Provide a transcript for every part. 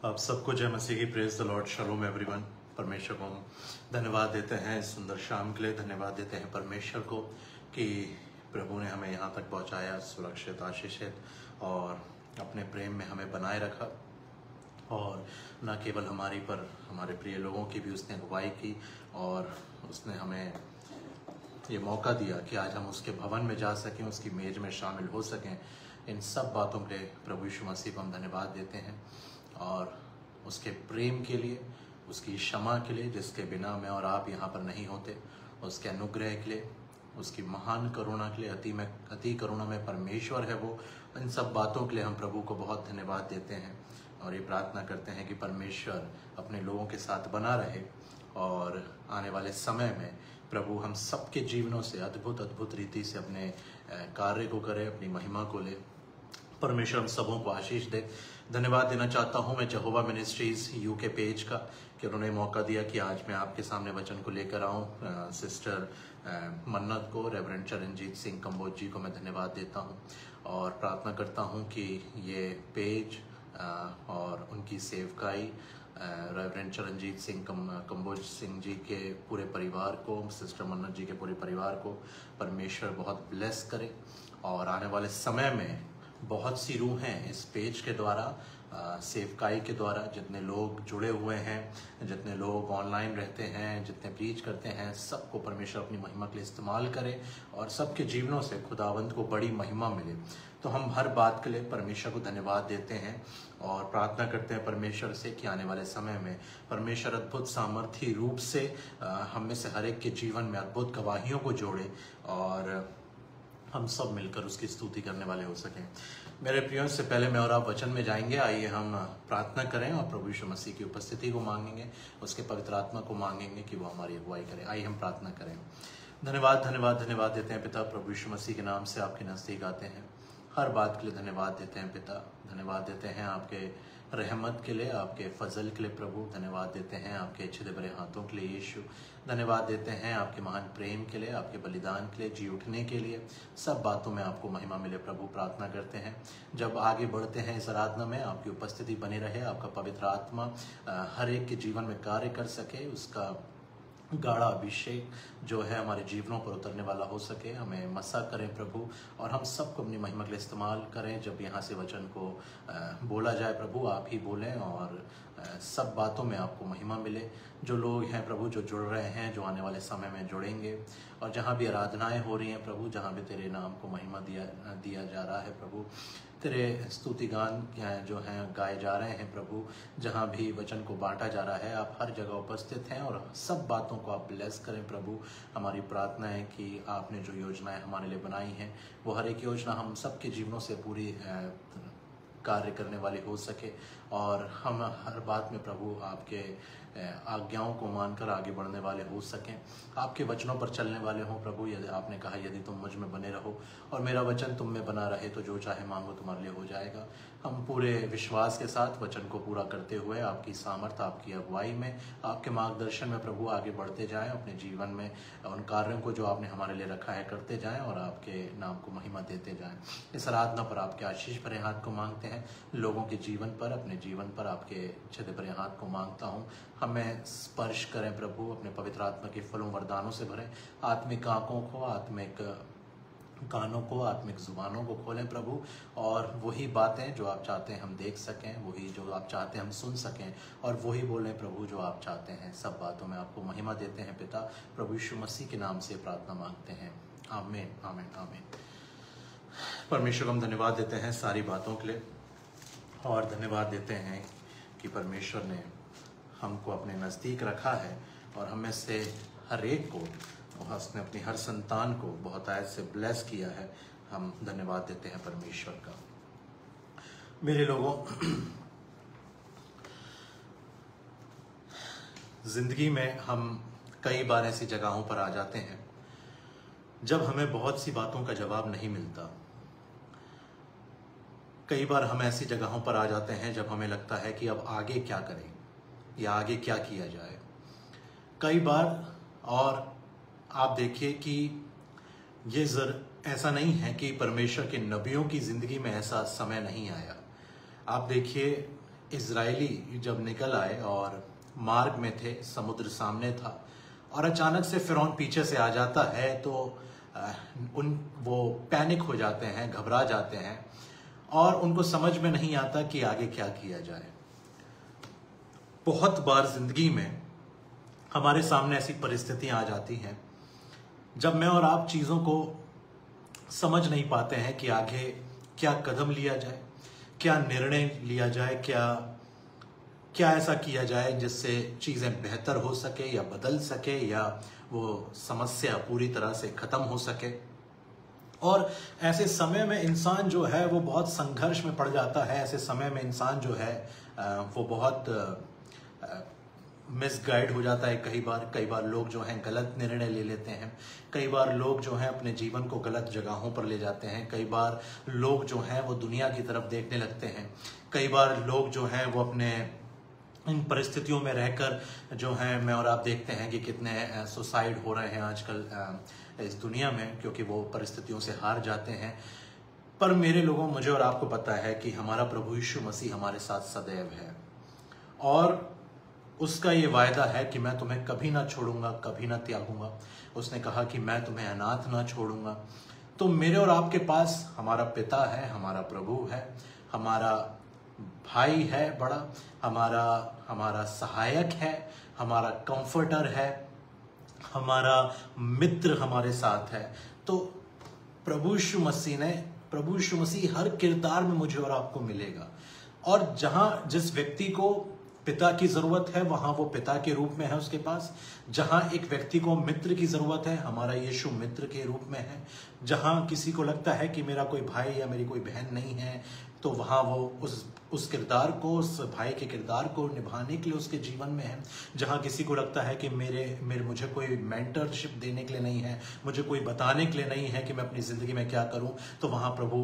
आप सबको जय मसीह की। Praise the lord. Shalom everyone. परमेश्वर को हम धन्यवाद देते हैं इस सुंदर शाम के लिए। धन्यवाद देते हैं परमेश्वर को कि प्रभु ने हमें यहाँ तक पहुँचाया, सुरक्षित, आशीषित और अपने प्रेम में हमें बनाए रखा। और न केवल हमारी पर हमारे प्रिय लोगों की भी उसने अगुवाई की और उसने हमें ये मौका दिया कि आज हम उसके भवन में जा सकें, उसकी मेज में शामिल हो सकें। इन सब बातों के लिए प्रभु यीशु मसीह को हम धन्यवाद देते हैं और उसके प्रेम के लिए, उसकी क्षमा के लिए जिसके बिना मैं और आप यहाँ पर नहीं होते, उसके अनुग्रह के लिए, उसकी महान करुणा के लिए, अति करुणा में परमेश्वर है वो। इन सब बातों के लिए हम प्रभु को बहुत धन्यवाद देते हैं और ये प्रार्थना करते हैं कि परमेश्वर अपने लोगों के साथ बना रहे और आने वाले समय में प्रभु हम सबके जीवनों से अद्भुत रीति से अपने कार्य को करे, अपनी महिमा को ले। परमेश्वर हम सबों को आशीष दे। धन्यवाद देना चाहता हूँ मैं जहोवा मिनिस्ट्रीज यूके पेज का कि उन्होंने मौका दिया कि आज मैं आपके सामने वचन को लेकर आऊँ। सिस्टर मन्नत को, रेवरेंड चरणजीत सिंह कंबोज जी को मैं धन्यवाद देता हूँ और प्रार्थना करता हूँ कि ये पेज और उनकी सेवकाई रेवरेंड चरणजीत सिंह कंबोज सिंह जी के पूरे परिवार को, सिस्टर मन्नत जी के पूरे परिवार को परमेश्वर बहुत ब्लेस करे और आने वाले समय में बहुत सी रूहें इस पेज के द्वारा, सेवकाई के द्वारा, जितने लोग जुड़े हुए हैं, जितने लोग ऑनलाइन रहते हैं, जितने प्रीच करते हैं, सबको परमेश्वर अपनी महिमा के लिए इस्तेमाल करे और सबके जीवनों से खुदावंत को बड़ी महिमा मिले। तो हम हर बात के लिए परमेश्वर को धन्यवाद देते हैं और प्रार्थना करते हैं परमेश्वर से कि आने वाले समय में परमेश्वर अद्भुत सामर्थी रूप से हम में से हर एक के जीवन में अद्भुत गवाहियों को जोड़े और हम सब मिलकर उसकी स्तुति करने वाले हो सकें। मेरे प्रियों, से पहले मैं और आप वचन में जाएंगे, आइए हम प्रार्थना करें और प्रभु यीशु मसीह की उपस्थिति को मांगेंगे, उसके पवित्र आत्मा को मांगेंगे कि वो हमारी अगुवाई करे। आइए हम प्रार्थना करें। धन्यवाद देते हैं पिता, प्रभु यीशु मसीह के नाम से आपके नज़दीक आते हैं। हर बात के लिए धन्यवाद देते हैं पिता। धन्यवाद देते हैं आपके रहमत के लिए, आपके फजल के लिए प्रभु। धन्यवाद देते हैं आपके अच्छे बड़े हाथों के लिए यीशु। धन्यवाद देते हैं आपके महान प्रेम के लिए, आपके बलिदान के लिए, जी उठने के लिए। सब बातों में आपको महिमा मिले प्रभु। प्रार्थना करते हैं जब आगे बढ़ते हैं इस आराधना में आपकी उपस्थिति बनी रहे, आपका पवित्र आत्मा हर एक के जीवन में कार्य कर सके, उसका गाढ़ा अभिषेक जो है हमारे जीवनों पर उतरने वाला हो सके। हमें मसा करें प्रभु और हम सबको अपनी महिमा के लिए इस्तेमाल करें। जब यहाँ से वचन को बोला जाए प्रभु, आप ही बोलें और सब बातों में आपको महिमा मिले। जो लोग हैं प्रभु जो जुड़ रहे हैं, जो आने वाले समय में जुड़ेंगे, और जहाँ भी आराधनाएं हो रही हैं प्रभु, जहाँ भी तेरे नाम को महिमा दिया जा रहा है प्रभु, तेरे स्तुति गान जो हैं गाए जा रहे हैं प्रभु, जहाँ भी वचन को बांटा जा रहा है, आप हर जगह उपस्थित हैं और सब बातों को आप ब्लेस करें प्रभु। हमारी प्रार्थना है कि आपने जो योजनाएं हमारे लिए बनाई हैं वो हर एक योजना हम सबके जीवनों से पूरी कार्य करने वाली हो सके और हम हर बात में प्रभु आपके आज्ञाओं को मानकर आगे बढ़ने वाले हो सकें, आपके वचनों पर चलने वाले हों प्रभु। यदि आपने कहा यदि तुम मुझ में बने रहो और मेरा वचन तुम में बना रहे तो जो चाहे मांगो तुम्हारे लिए हो जाएगा। हम पूरे विश्वास के साथ वचन को पूरा करते हुए आपकी सामर्थ, आपकी अगुवाई में, आपके मार्गदर्शन में प्रभु आगे बढ़ते जाएं, अपने जीवन में उन कार्यों को जो आपने हमारे लिए रखा है करते जाएं और आपके नाम को महिमा देते जाएं। इस आराधना पर आपके आशीष भरे हाथ को मांगते हैं। लोगों के जीवन पर, अपने जीवन पर आपके छेदे भरे हाथ को मांगता हूँ। हमें स्पर्श करें प्रभु, अपने पवित्र आत्मा के फलों वरदानों से भरें। आत्मिक आंखों को, आत्मिक कानों को, आत्मिक जुबानों को खोलें प्रभु और वही बातें जो आप चाहते हैं हम देख सकें, वही जो आप चाहते हैं हम सुन सकें और वही बोलें प्रभु जो आप चाहते हैं। सब बातों में आपको महिमा देते हैं पिता, प्रभु यीशु मसीह के नाम से प्रार्थना मांगते हैं। आमीन, आमीन, आमीन। परमेश्वर को हम धन्यवाद देते हैं सारी बातों के लिए और धन्यवाद देते हैं कि परमेश्वर ने हमको अपने नज़दीक रखा है और हमें से हर एक को, उसने अपनी हर संतान को बहुत आयत से ब्लेस किया है। हम धन्यवाद देते हैं परमेश्वर का। मेरे लोगों, जिंदगी में हम कई बार ऐसी जगहों पर आ जाते हैं जब हमें बहुत सी बातों का जवाब नहीं मिलता। कई बार हम ऐसी जगहों पर आ जाते हैं जब हमें लगता है कि अब आगे क्या करें या आगे क्या किया जाए। कई बार, और आप देखिए कि ये ऐसा नहीं है कि परमेश्वर के नबियों की जिंदगी में ऐसा समय नहीं आया। आप देखिए इजरायली जब निकल आए और मार्ग में थे, समुद्र सामने था और अचानक से फिरौन पीछे से आ जाता है, तो वो पैनिक हो जाते हैं, घबरा जाते हैं और उनको समझ में नहीं आता कि आगे क्या किया जाए। बहुत बार जिंदगी में हमारे सामने ऐसी परिस्थितियां आ जाती हैं जब मैं और आप चीज़ों को समझ नहीं पाते हैं कि आगे क्या कदम लिया जाए, क्या निर्णय लिया जाए, क्या ऐसा किया जाए जिससे चीज़ें बेहतर हो सके या बदल सके या वो समस्या पूरी तरह से ख़त्म हो सके। और ऐसे समय में इंसान जो है वो बहुत संघर्ष में पड़ जाता है। ऐसे समय में इंसान जो है वो बहुत मिसगाइड हो जाता है। कई बार लोग जो हैं गलत निर्णय ले लेते हैं। कई बार लोग जो हैं अपने जीवन को गलत जगहों पर ले जाते हैं। कई बार लोग जो हैं वो दुनिया की तरफ देखने लगते हैं। कई बार लोग जो हैं वो अपने इन परिस्थितियों में रहकर जो हैं, मैं और आप देखते हैं कि कितने सुसाइड हो रहे हैं आजकल इस दुनिया में, क्योंकि वो परिस्थितियों से हार जाते हैं। पर मेरे लोगों, मुझे और आपको पता है कि हमारा प्रभु यीशु मसीह हमारे साथ सदैव है और उसका ये वायदा है कि मैं तुम्हें कभी ना छोड़ूंगा, कभी ना त्यागूंगा। उसने कहा कि मैं तुम्हें अनाथ ना छोड़ूंगा। तो मेरे और आपके पास हमारा पिता है, हमारा प्रभु है, हमारा भाई है बड़ा, हमारा सहायक है, हमारा कंफर्टर है, हमारा मित्र हमारे साथ है। तो प्रभु यीशु मसीह हर किरदार में मुझे और आपको मिलेगा। और जिस व्यक्ति को पिता की जरूरत है वहां वो पिता के रूप में है उसके पास। जहां एक व्यक्ति को मित्र की जरूरत है, हमारा यीशु मित्र के रूप में है। जहां किसी को लगता है कि मेरा कोई भाई या मेरी कोई बहन नहीं है, तो वहां वो उस किरदार को, उस भाई के किरदार को निभाने के लिए उसके जीवन में है। जहां किसी को लगता है कि मुझे कोई मेंटरशिप देने के लिए नहीं है, मुझे कोई बताने के लिए नहीं है कि मैं अपनी जिंदगी में क्या करूं, तो वहां प्रभु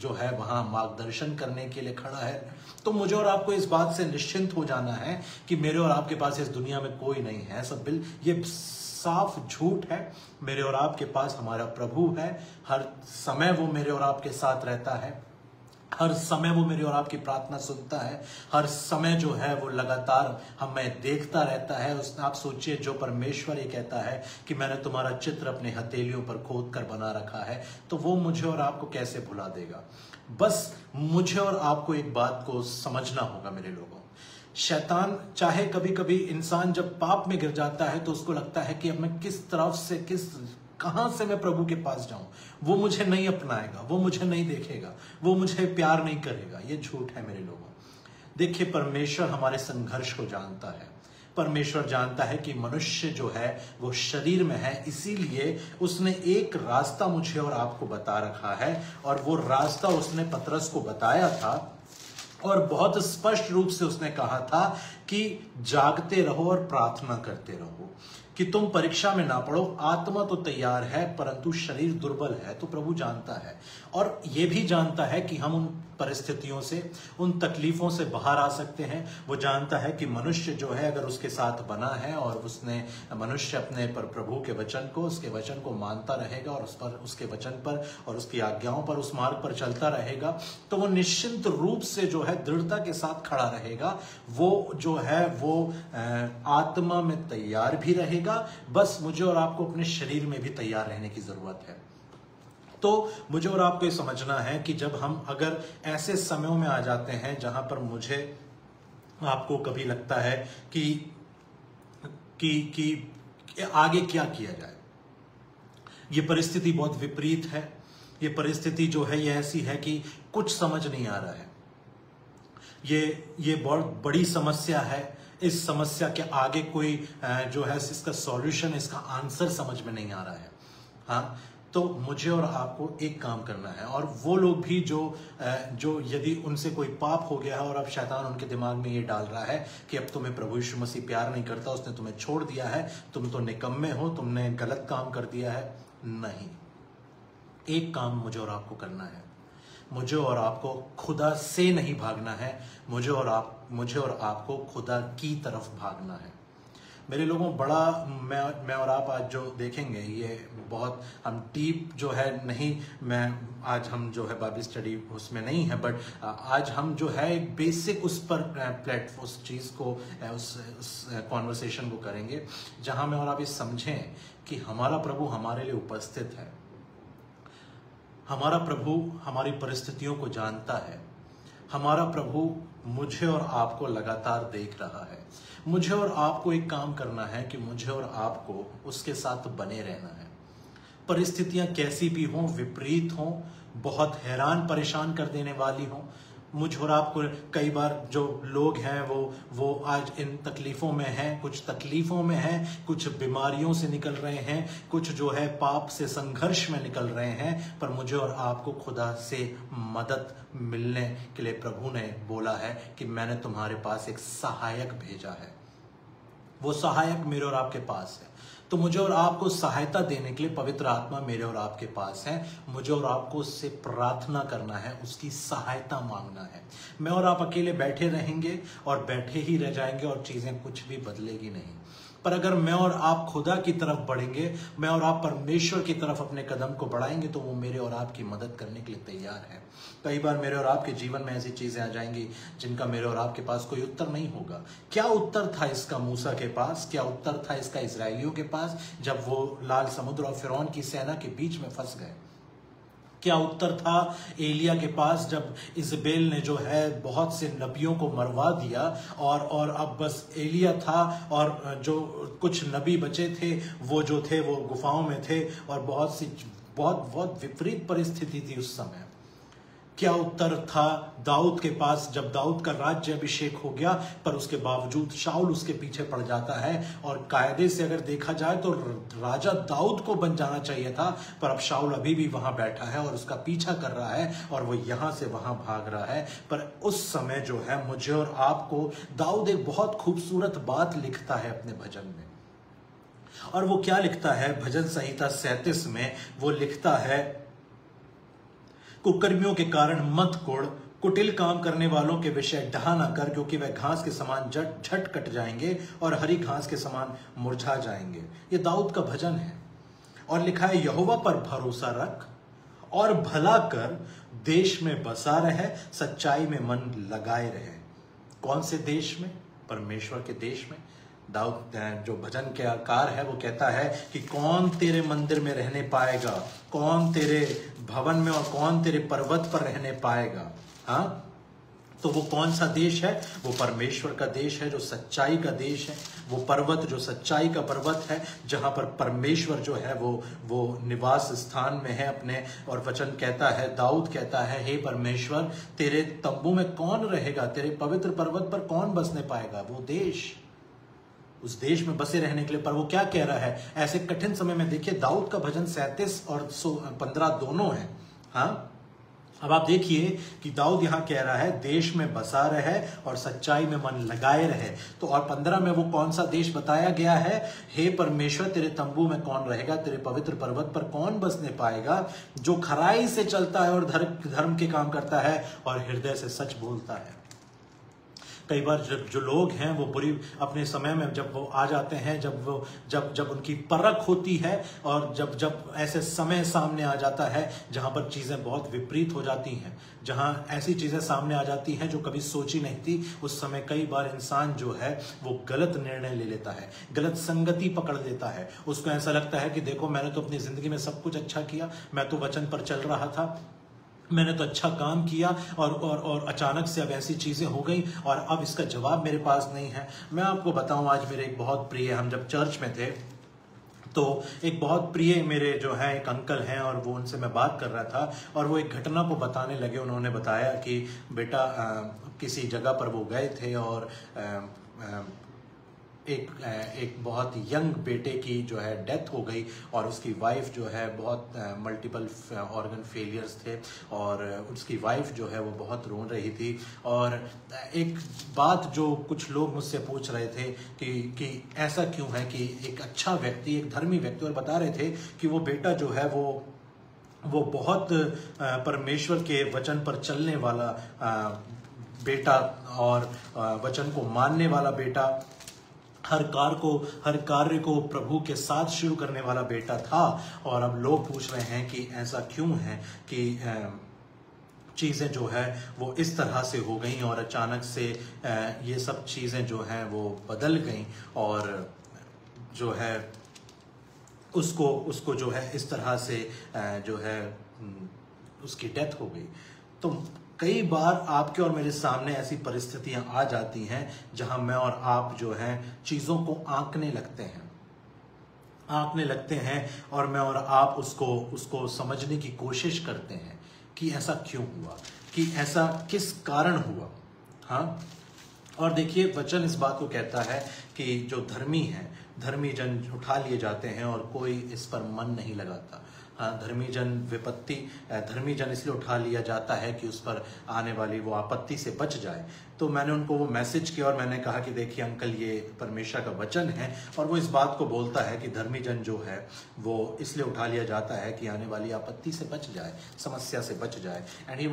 जो है वहां मार्गदर्शन करने के लिए खड़ा है। तो मुझे और आपको इस बात से निश्चिंत हो जाना है कि मेरे और आपके पास इस दुनिया में कोई नहीं है। ये साफ झूठ है। मेरे और आपके पास हमारा प्रभु है। हर समय वो मेरे और आपके साथ रहता है। हर समय वो मेरी और आपकी प्रार्थना सुनता है। हर समय जो है वो लगातार हमें देखता रहता है। आप सोचिए, जो परमेश्वर ये कहता है कि मैंने तुम्हारा चित्र अपने हथेलियों पर खोद कर बना रखा है, तो वो मुझे और आपको कैसे भुला देगा। बस मुझे और आपको एक बात को समझना होगा मेरे लोगों। शैतान चाहे कभी कभी इंसान जब पाप में गिर जाता है तो उसको लगता है कि अब मैं किस तरफ से कहां से मैं प्रभु के पास जाऊं। वो मुझे नहीं अपनाएगा, वो मुझे नहीं देखेगा, वो मुझे प्यार नहीं करेगा। ये झूठ है मेरे लोगों। देखिए, परमेश्वर हमारे संघर्ष को जानता है। परमेश्वर जानता है कि मनुष्य जो है वो शरीर में है, इसीलिए उसने एक रास्ता मुझे और आपको बता रखा है। और वो रास्ता उसने पतरस को बताया था और बहुत स्पष्ट रूप से उसने कहा था कि जागते रहो और प्रार्थना करते रहो कि तुम परीक्षा में ना पड़ो। आत्मा तो तैयार है परंतु शरीर दुर्बल है। तो प्रभु जानता है और ये भी जानता है कि हम उन परिस्थितियों से, उन तकलीफों से बाहर आ सकते हैं। वो जानता है कि मनुष्य जो है अगर उसके साथ बना है और मनुष्य अपने पर प्रभु के वचन को, उसके वचन को मानता रहेगा और उसके वचन पर और उसकी आज्ञाओं पर, उस मार्ग पर चलता रहेगा, तो वो निश्चिंत रूप से जो है दृढ़ता के साथ खड़ा रहेगा। वो जो है वो आत्मा में तैयार भी रहेगा। बस मुझे और आपको अपने शरीर में भी तैयार रहने की जरूरत है। तो मुझे और आपको ये समझना है कि जब हम अगर ऐसे समयों में आ जाते हैं जहां पर मुझे आपको कभी लगता है कि आगे क्या किया जाए, ये परिस्थिति बहुत विपरीत है, ये परिस्थिति जो है ये ऐसी है कि कुछ समझ नहीं आ रहा है, ये बहुत बड़ी समस्या है, इस समस्या के आगे कोई जो है इसका सॉल्यूशन, इसका आंसर समझ में नहीं आ रहा है, हाँ, तो मुझे और आपको एक काम करना है। और वो लोग भी जो यदि उनसे कोई पाप हो गया है और अब शैतान उनके दिमाग में ये डाल रहा है कि अब तुम्हें प्रभु यीशु मसीह प्यार नहीं करता, उसने तुम्हें छोड़ दिया है, तुम तो निकम्मे हो, तुमने गलत काम कर दिया है, नहीं, एक काम मुझे और आपको करना है। मुझे और आपको खुदा से नहीं भागना है, मुझे और आपको खुदा की तरफ भागना है। मेरे लोगों, बड़ा मैं और आप आज जो देखेंगे ये बहुत हम डीप जो है नहीं, मैं आज हम जो है बाइबल स्टडी उसमें नहीं है, बट आज हम जो है एक बेसिक उस पर प्लेटफॉर्म उस चीज़ को उस कॉन्वर्सेशन को करेंगे जहां में और आप ये समझें कि हमारा प्रभु हमारे लिए उपस्थित है। हमारा प्रभु हमारी परिस्थितियों को जानता है। हमारा प्रभु मुझे और आपको लगातार देख रहा है। मुझे और आपको एक काम करना है कि मुझे और आपको उसके साथ बने रहना है। परिस्थितियां कैसी भी हों, विपरीत हों, बहुत हैरान परेशान कर देने वाली हों, मुझ और आपको कई बार जो लोग हैं वो आज इन तकलीफ़ों में हैं, कुछ तकलीफ़ों में हैं, कुछ बीमारियों से निकल रहे हैं, कुछ जो है पाप से संघर्ष में निकल रहे हैं, पर मुझे और आपको खुदा से मदद मिलने के लिए प्रभु ने बोला है कि मैंने तुम्हारे पास एक सहायक भेजा है। वो सहायक मेरे और आपके पास है। तो मुझे और आपको सहायता देने के लिए पवित्र आत्मा मेरे और आपके पास है। मुझे और आपको उससे प्रार्थना करना है, उसकी सहायता मांगना है। मैं और आप अकेले बैठे रहेंगे और बैठे ही रह जाएंगे और चीजें कुछ भी बदलेगी नहीं। पर अगर मैं और आप खुदा की तरफ बढ़ेंगे, मैं और आप परमेश्वर की तरफ अपने कदम को बढ़ाएंगे, तो वो मेरे और आपकी मदद करने के लिए तैयार है। कई बार मेरे और आपके जीवन में ऐसी चीजें आ जाएंगी जिनका मेरे और आपके पास कोई उत्तर नहीं होगा। क्या उत्तर था इसका मूसा के पास? क्या उत्तर था इसका इजराइलियों के पास जब वो लाल समुद्र और फिरौन की सेना के बीच में फंस गए? क्या उत्तर था एलिया के पास जब इजबेल ने जो है बहुत से नबियों को मरवा दिया और अब बस एलिया था और जो कुछ नबी बचे थे वो जो थे वो गुफाओं में थे और बहुत विपरीत परिस्थिति थी उस समय। क्या उत्तर था दाऊद के पास जब दाऊद का राज्य अभिषेक हो गया, पर उसके बावजूद शाऊल उसके पीछे पड़ जाता है और कायदे से अगर देखा जाए तो राजा दाऊद को बन जाना चाहिए था, पर अब शाऊल अभी भी वहां बैठा है और उसका पीछा कर रहा है और वो यहां से वहां भाग रहा है। पर उस समय जो है मुझे और आपको दाऊद एक बहुत खूबसूरत बात लिखता है अपने भजन में। और वो क्या लिखता है? भजन संहिता 37 में वो लिखता है, कुकर्मियों के कारण मत कुढ़, कुटिल काम करने वालों के विषय डहा न कर, क्योंकि वह घास के समान झट कट जाएंगे और हरी घास के समान मुरझा जाएंगे। ये दाऊद का भजन है। और लिखा है, यहोवा पर भरोसा रख और भला कर, देश में बसा रहे, सच्चाई में मन लगाए रहे। कौन से देश में? परमेश्वर के देश में। दाऊद जो भजन के आकार है वो कहता है कि कौन तेरे मंदिर में रहने पाएगा, कौन तेरे भवन में और कौन तेरे पर्वत पर रहने पाएगा। हाँ, तो वो कौन सा देश है? वो परमेश्वर का देश है जो सच्चाई का देश है। वो पर्वत जो सच्चाई का पर्वत है, जहां पर परमेश्वर जो है वो निवास स्थान में है अपने। और वचन कहता है, दाऊद कहता है, हे परमेश्वर, तेरे तंबू में कौन रहेगा, तेरे पवित्र पर्वत पर कौन बसने पाएगा? वो देश, उस देश में बसे रहने के लिए। पर वो क्या कह रहा है ऐसे कठिन समय में? देखिए, दाऊद का भजन 37 और 15 दोनों है। हाँ, अब आप देखिए कि दाऊद यहां कह रहा है देश में बसा रहे और सच्चाई में मन लगाए रहे। तो और 15 में वो कौन सा देश बताया गया है? हे परमेश्वर, तेरे तंबू में कौन रहेगा, तेरे पवित्र पर्वत पर कौन बसने पाएगा? जो खराई से चलता है और धर्म के काम करता है और हृदय से सच बोलता है। कई बार जो लोग हैं वो बुरी अपने समय में जब वो आ जाते हैं, जब उनकी परख होती है और जब ऐसे समय सामने आ जाता है जहां पर चीजें बहुत विपरीत हो जाती हैं, जहां ऐसी चीजें सामने आ जाती हैं जो कभी सोची नहीं थी, उस समय कई बार इंसान जो है वो गलत निर्णय ले लेता है, गलत संगति पकड़ लेता है। उसको ऐसा लगता है कि देखो, मैंने तो अपनी जिंदगी में सब कुछ अच्छा किया, मैं तो वचन पर चल रहा था, मैंने तो अच्छा काम किया और अचानक से अब ऐसी चीजें हो गई और अब इसका जवाब मेरे पास नहीं है। मैं आपको बताऊं, आज मेरे एक बहुत प्रिय, हम जब चर्च में थे तो एक बहुत प्रिय मेरे जो है एक अंकल हैं और वो उनसे मैं बात कर रहा था और वो एक घटना को बताने लगे। उन्होंने बताया कि बेटा किसी जगह पर वो गए थे और एक बहुत यंग बेटे की जो है डेथ हो गई और उसकी वाइफ जो है बहुत मल्टीपल ऑर्गन फेलियर्स थे और उसकी वाइफ जो है वो बहुत रो रही थी। और एक बात जो कुछ लोग मुझसे पूछ रहे थे कि ऐसा क्यों है कि एक अच्छा व्यक्ति, एक धर्मी व्यक्ति, और बता रहे थे कि वो बेटा जो है वो बहुत परमेश्वर के वचन पर चलने वाला बेटा और वचन को मानने वाला बेटा, हर कार्य को प्रभु के साथ शुरू करने वाला बेटा था। और अब लोग पूछ रहे हैं कि ऐसा क्यों है कि चीज़ें जो है वो इस तरह से हो गई और अचानक से ये सब चीज़ें जो हैं वो बदल गई और जो है उसको जो है इस तरह से जो है उसकी डेथ हो गई। तो कई बार आपके और मेरे सामने ऐसी परिस्थितियां आ जाती हैं जहां मैं और आप जो हैं चीज़ों को आंकने लगते हैं और मैं और आप उसको समझने की कोशिश करते हैं कि ऐसा क्यों हुआ, कि ऐसा किस कारण हुआ। हाँ, और देखिए वचन इस बात को कहता है कि जो धर्मी जन उठा लिए जाते हैं और कोई इस पर मन नहीं लगाता। हाँ, धर्मी जन इसलिए उठा लिया जाता है कि उस पर आने वाली वो आपत्ति से बच जाए। तो मैंने उनको वो मैसेज किया और मैंने कहा कि देखिए अंकल, ये परमेश्वर का वचन है और वो इस बात को बोलता है कि धर्मी जन जो है वो इसलिए उठा लिया जाता है कि आने वाली आपत्ति से बच जाए, समस्या से बच जाए। And he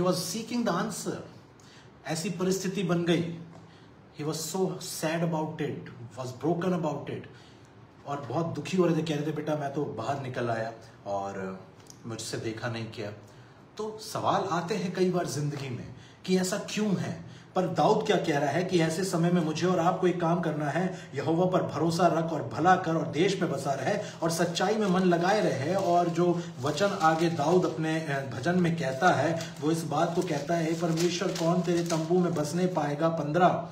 was seeking the answer. ऐसी परिस्थिति बन गई, he was so sad about it, was broken about it, और बहुत दुखी हो रहे थे। कह रहे थे बेटा मैं तो बाहर निकल आया और मुझसे देखा नहीं किया। तो सवाल आते हैं कई बार जिंदगी में कि ऐसा क्यों है। पर दाऊद क्या कह रहा है कि ऐसे समय में मुझे और आपको एक काम करना है, यहोवा पर भरोसा रख और भला कर और देश में बसा रहे और सच्चाई में मन लगाए रहे। और जो वचन आगे दाऊद अपने भजन में कहता है वो इस बात को कहता है, परमेश्वर कौन तेरे तंबू में बसने पाएगा 15।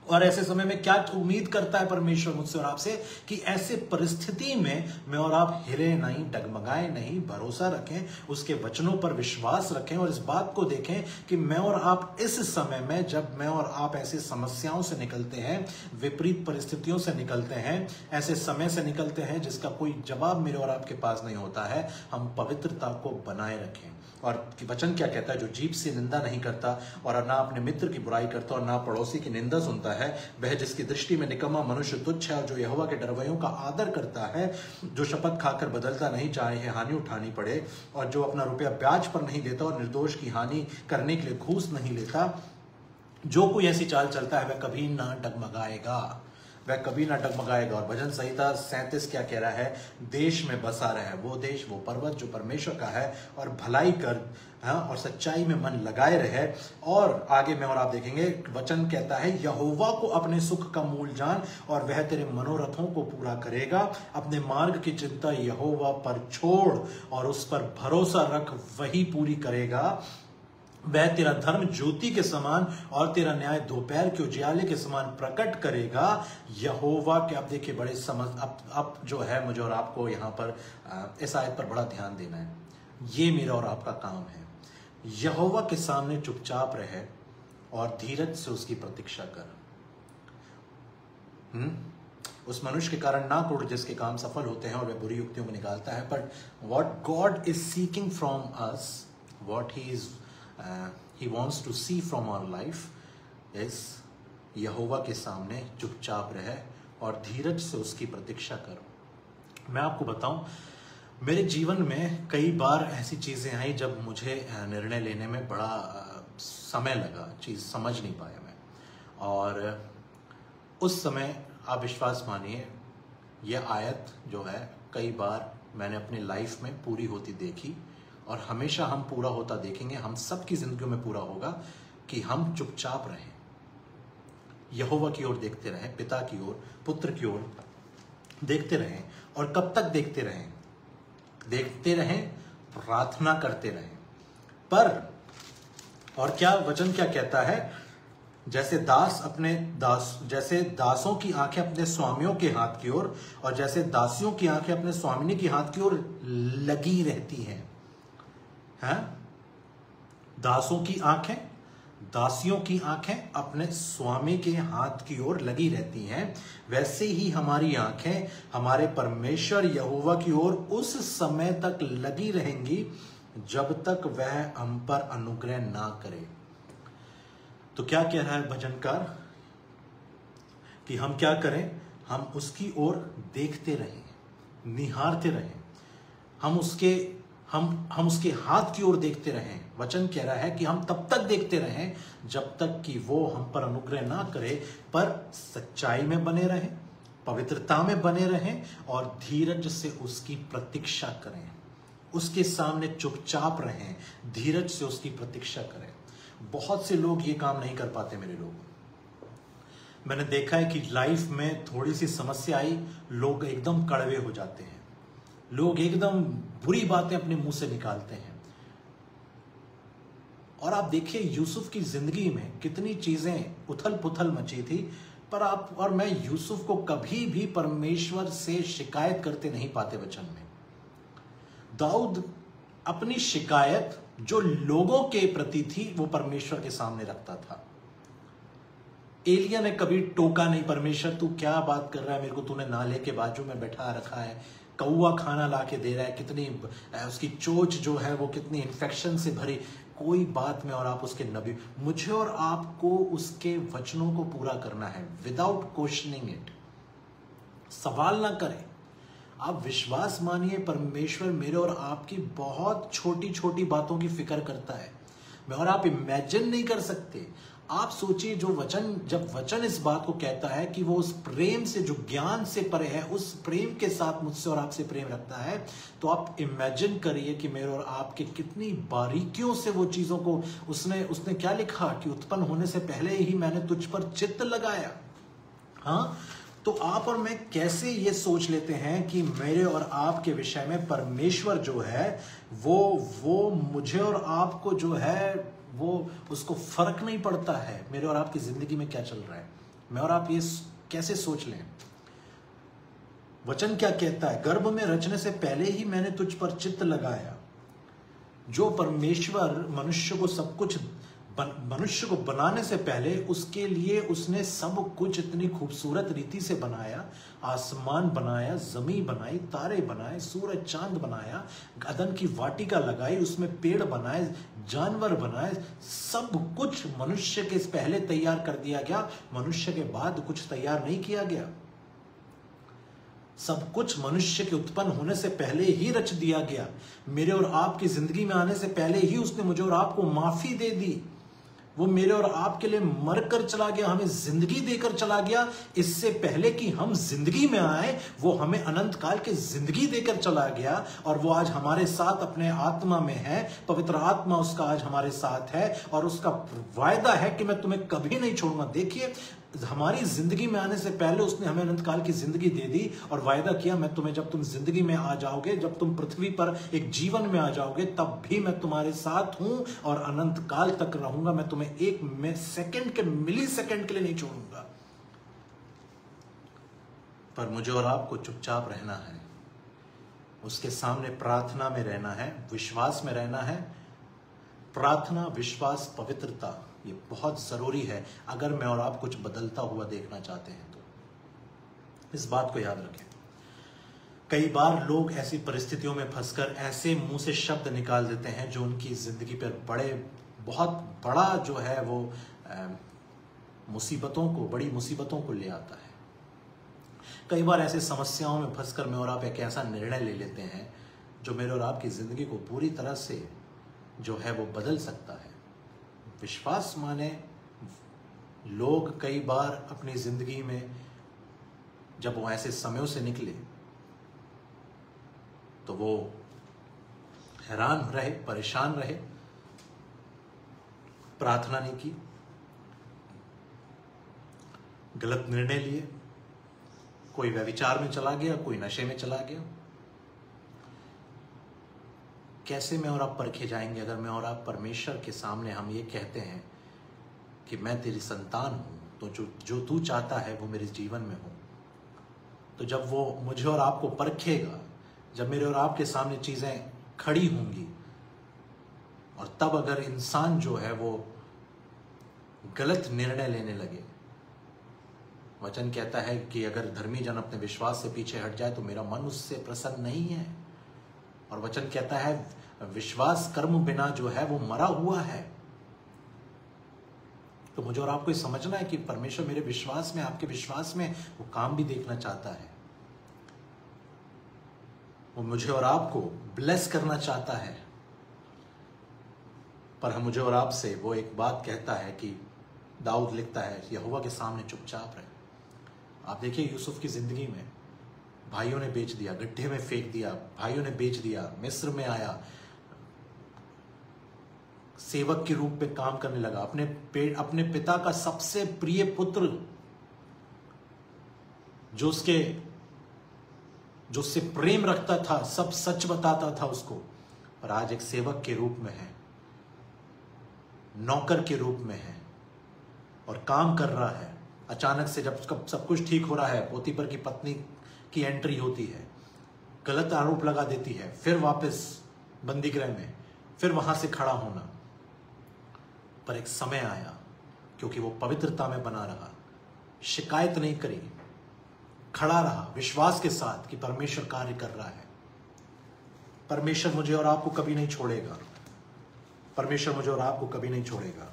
और ऐसे समय में क्या उम्मीद करता है परमेश्वर मुझसे और आपसे कि ऐसे परिस्थिति में मैं और आप हिले नहीं, डगमगाए नहीं, भरोसा रखें, उसके वचनों पर विश्वास रखें और इस बात को देखें कि मैं और आप इस समय में, जब मैं और आप ऐसी समस्याओं से निकलते हैं, विपरीत परिस्थितियों से निकलते हैं, ऐसे समय से निकलते हैं जिसका कोई जवाब मेरे और आपके पास नहीं होता है, हम पवित्रता को बनाए रखें। और वचन क्या कहता है, जो जीभ से निंदा नहीं करता और ना अपने मित्र की बुराई करता और ना पड़ोसी की निंदा सुनता है, वह जिसकी दृष्टि में निकम्मा मनुष्य तुच्छ है और जो यहोवा के डरवैयों का आदर करता है, जो शपथ खाकर बदलता नहीं, चाहे हानि उठानी पड़े, और जो अपना रुपया ब्याज पर नहीं देता और निर्दोष की हानि करने के लिए घूस नहीं लेता, जो कोई ऐसी चाल चलता है वह कभी ना डगमगाएगा, वह कभी ना डगमगाएगा। और भजन संहिता 37 क्या कह रहा है, देश में बसा रहे, वो देश, वो पर्वत जो परमेश्वर का है, और भलाई कर, हाँ, और सच्चाई में मन लगाए रहे। और आगे में और आप देखेंगे वचन कहता है, यहोवा को अपने सुख का मूल जान और वह तेरे मनोरथों को पूरा करेगा। अपने मार्ग की चिंता यहोवा पर छोड़ और उस पर भरोसा रख, वही पूरी करेगा। वह तेरा धर्म ज्योति के समान और तेरा न्याय दोपहर के उजियाले के समान प्रकट करेगा। यहोवा के, आप देखिए बड़े समझ, अब जो है मुझे और आपको यहाँ पर इस आयत पर बड़ा ध्यान देना है। ये मेरा और आपका काम है। यहोवा के सामने चुपचाप रहे और धीरज से उसकी प्रतीक्षा कर। उस मनुष्य के कारण ना क्रोध जिसके काम सफल होते हैं और वह बुरी युक्तियों को निकालता है। But what God is seeking from us, what he wants to see from our life is यहोवा के सामने चुपचाप रहे और धीरज से उसकी प्रतीक्षा करो। मैं आपको बताऊं, मेरे जीवन में कई बार ऐसी चीजें आई जब मुझे निर्णय लेने में बड़ा समय लगा, चीज समझ नहीं पाया मैं। और उस समय आप विश्वास मानिए, यह आयत जो है कई बार मैंने अपनी लाइफ में पूरी होती देखी और हमेशा हम पूरा होता देखेंगे। हम सबकी जिंदगियों में पूरा होगा कि हम चुपचाप रहें, यहोवा की ओर देखते रहें, पिता की ओर, पुत्र की ओर देखते रहें। और कब तक देखते रहें? देखते रहें, प्रार्थना करते रहें। पर और क्या वचन क्या कहता है, जैसे दासों की आंखें अपने स्वामियों के हाथ की ओर और जैसे दासियों की आंखें अपने स्वामिनी के हाथ की ओर लगी रहती हैं। दासों की आंखें, दासियों की आंखें अपने स्वामी के हाथ की ओर लगी रहती हैं, वैसे ही हमारी आंखें हमारे परमेश्वर यहोवा की ओर उस समय तक लगी रहेंगी जब तक वह हम पर अनुग्रह ना करे। तो क्या कह रहा है भजनकार कि हम क्या करें? हम उसकी ओर देखते रहें, निहारते रहें, हम उसके हम उसके हाथ की ओर देखते रहें। वचन कह रहा है कि हम तब तक देखते रहें जब तक कि वो हम पर अनुग्रह ना करे, पर सच्चाई में बने रहें, पवित्रता में बने रहें और धीरज से उसकी प्रतीक्षा करें। उसके सामने चुपचाप रहें, धीरज से उसकी प्रतीक्षा करें। बहुत से लोग ये काम नहीं कर पाते। मेरे लोग, मैंने देखा है कि लाइफ में थोड़ी सी समस्या आई, लोग एकदम कड़वे हो जाते हैं, लोग एकदम बुरी बातें अपने मुंह से निकालते हैं। और आप देखिए यूसुफ की जिंदगी में कितनी चीजें उथल पुथल मची थी, पर आप और मैं यूसुफ को कभी भी परमेश्वर से शिकायत करते नहीं पाते वचन में। दाऊद अपनी शिकायत जो लोगों के प्रति थी वो परमेश्वर के सामने रखता था। एलिया ने कभी टोका नहीं, परमेश्वर तू क्या बात कर रहा है, मेरे को तूने नाले के बाजू में बैठा रखा है, कौवा खाना ला के दे रहा है, कितनी उसकी चोंच जो है वो कितनी इन्फेक्शन से भरी, कोई बात में। और आप उसके नबी, मुझे और आपको उसके वचनों को पूरा करना है विदाउट क्वेश्चनिंग इट। सवाल ना करें, आप विश्वास मानिए परमेश्वर मेरे और आपकी बहुत छोटी छोटी बातों की फिक्र करता है। मैं और आप इमेजिन नहीं कर सकते। आप सोचिए जो वचन, जब वचन इस बात को कहता है कि वो उस प्रेम से जो ज्ञान से परे है, उस प्रेम के साथ मुझसे और आपसे प्रेम रखता है, तो आप इमेजिन करिए कि मेरे और आपके कितनी बारीकियों से वो चीजों को उसने क्या लिखा कि उत्पन्न होने से पहले ही मैंने तुझ पर चित्त लगाया। हाँ, तो आप और मैं कैसे ये सोच लेते हैं कि मेरे और आपके विषय में परमेश्वर जो है वो मुझे और आपको जो है वो उसको फर्क नहीं पड़ता है मेरे और आपकी जिंदगी में क्या चल रहा है। मैं और आप ये कैसे सोच लें। वचन क्या कहता है, गर्भ में रचने से पहले ही मैंने तुझ पर चित्त लगाया। जो परमेश्वर मनुष्य को बनाने से पहले उसके लिए उसने सब कुछ इतनी खूबसूरत रीति से बनाया। आसमान बनाया, जमीन बनाई, तारे बनाए, सूरज चांद बनाया, अदन की वाटिका लगाई, उसमें पेड़ बनाए, जानवर बनाए, सब कुछ मनुष्य के पहले तैयार कर दिया गया। मनुष्य के बाद कुछ तैयार नहीं किया गया। सब कुछ मनुष्य के उत्पन्न होने से पहले ही रच दिया गया। मेरे और आपकी जिंदगी में आने से पहले ही उसने मुझे और आपको माफी दे दी। वो मेरे और आपके लिए मरकर चला गया, हमें जिंदगी देकर चला गया। इससे पहले कि हम जिंदगी में आए वो हमें अनंत काल के जिंदगी देकर चला गया। और वो आज हमारे साथ अपने आत्मा में है, पवित्र आत्मा उसका आज हमारे साथ है और उसका वायदा है कि मैं तुम्हें कभी नहीं छोड़ूंगा। देखिए, हमारी जिंदगी में आने से पहले उसने हमें अनंत काल की जिंदगी दे दी और वायदा किया, मैं तुम्हें जब तुम जिंदगी में आ जाओगे, जब तुम पृथ्वी पर एक जीवन में आ जाओगे, तब भी मैं तुम्हारे साथ हूं और अनंत काल तक रहूंगा। मैं तुम्हें एक सेकंड के मिली सेकंड के लिए नहीं छोड़ूंगा। पर मुझे और आपको चुपचाप रहना है, उसके सामने प्रार्थना में रहना है, विश्वास में रहना है। प्रार्थना, विश्वास, पवित्रता, ये बहुत जरूरी है अगर मैं और आप कुछ बदलता हुआ देखना चाहते हैं तो। इस बात को याद रखें। कई बार लोग ऐसी परिस्थितियों में फंसकर ऐसे मुंह से शब्द निकाल देते हैं जो उनकी जिंदगी पर बहुत बड़ा जो है वो बड़ी मुसीबतों को ले आता है। कई बार ऐसे समस्याओं में फंसकर मैं और आप एक ऐसा निर्णय ले लेते हैं जो मेरे और आपकी जिंदगी को पूरी तरह से जो है वो बदल सकता है। विश्वास माने, लोग कई बार अपनी जिंदगी में जब वो ऐसे समयों से निकले तो वो हैरान रहे, परेशान रहे, प्रार्थना नहीं की, गलत निर्णय लिए, कोई व्यभिचार में चला गया, कोई नशे में चला गया। कैसे मैं और आप परखे जाएंगे अगर मैं और आप परमेश्वर के सामने हम ये कहते हैं कि मैं तेरी संतान हूं, तो जो तू चाहता है वो मेरे जीवन में हो। तो जब वो मुझे और आपको परखेगा, जब मेरे और आपके सामने चीजें खड़ी होंगी, और तब अगर इंसान जो है वो गलत निर्णय लेने लगे, वचन कहता है कि अगर धर्मी जन अपने विश्वास से पीछे हट जाए तो मेरा मन उससे प्रसन्न नहीं है। और वचन कहता है विश्वास कर्म बिना जो है वो मरा हुआ है। तो मुझे और आपको ये समझना है कि परमेश्वर मेरे विश्वास में, आपके विश्वास में वो काम भी देखना चाहता है। वो मुझे और आपको ब्लेस करना चाहता है, पर हम मुझे और आपसे वो एक बात कहता है कि दाऊद लिखता है यहोवा के सामने चुपचाप रहे। आप देखिए यूसुफ की जिंदगी में भाइयों ने बेच दिया, गड्ढे में फेंक दिया, भाइयों ने बेच दिया, मिस्र में आया, सेवक के रूप में काम करने लगा, अपने पिता का सबसे प्रिय पुत्र जो उससे प्रेम रखता था, सब सच बताता था उसको, पर आज एक सेवक के रूप में है, नौकर के रूप में है और काम कर रहा है। अचानक से जब सब कुछ ठीक हो रहा है, पोतीफर की पत्नी की एंट्री होती है, गलत आरोप लगा देती है, फिर वापस बंदीगृह में, फिर वहां से खड़ा होना। पर एक समय आया, क्योंकि वो पवित्रता में बना रहा, शिकायत नहीं करी, खड़ा रहा विश्वास के साथ कि परमेश्वर कार्य कर रहा है। परमेश्वर मुझे और आपको कभी नहीं छोड़ेगा, परमेश्वर मुझे और आपको कभी नहीं छोड़ेगा,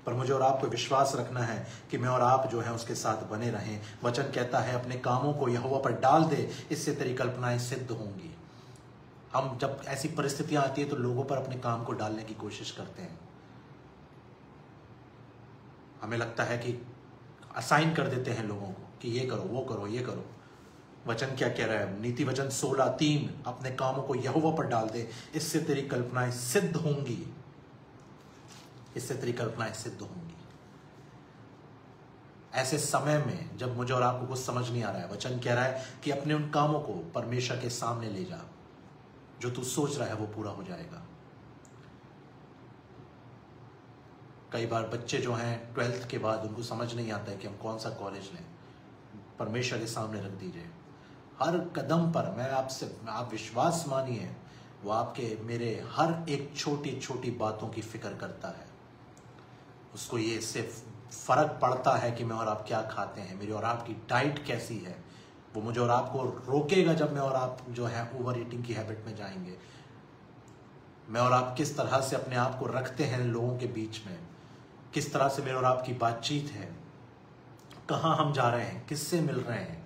पर मुझे और आपको विश्वास रखना है कि मैं और आप जो है उसके साथ बने रहें। वचन कहता है अपने कामों को यहोवा पर डाल दे, इससे तेरी कल्पनाएं सिद्ध होंगी। हम जब ऐसी परिस्थितियां आती है तो लोगों पर अपने काम को डालने की कोशिश करते हैं। हमें लगता है कि असाइन कर देते हैं लोगों को कि ये करो, वो करो, ये करो। वचन क्या कह रहा है? नीति वचन 16:3, अपने कामों को यहोवा पर डाल दे, इससे तेरी कल्पनाएं सिद्ध होंगी, इससे तेरी कल्पनाएं सिद्ध होंगी। ऐसे समय में जब मुझे और आपको कुछ समझ नहीं आ रहा है, वचन कह रहा है कि अपने उन कामों को परमेश्वर के सामने ले जा, जो तू सोच रहा है वो पूरा हो जाएगा। कई बार बच्चे जो हैं 12th के बाद उनको समझ नहीं आता है कि हम कौन सा कॉलेज लें, परमेश्वर के सामने रख दीजिए। हर कदम पर आप विश्वास मानिए, वो आपके मेरे हर एक छोटी छोटी बातों की फिक्र करता है। उसको ये सिर्फ फर्क पड़ता है कि मैं और आप क्या खाते हैं, मेरी और आपकी डाइट कैसी है। वो मुझे और आपको रोकेगा जब मैं और आप जो है ओवर ईटिंग की हैबिट में जाएंगे। मैं और आप किस तरह से अपने आप को रखते हैं लोगों के बीच में, किस तरह से मेरे और आपकी बातचीत है, कहाँ हम जा रहे हैं, किससे मिल रहे हैं,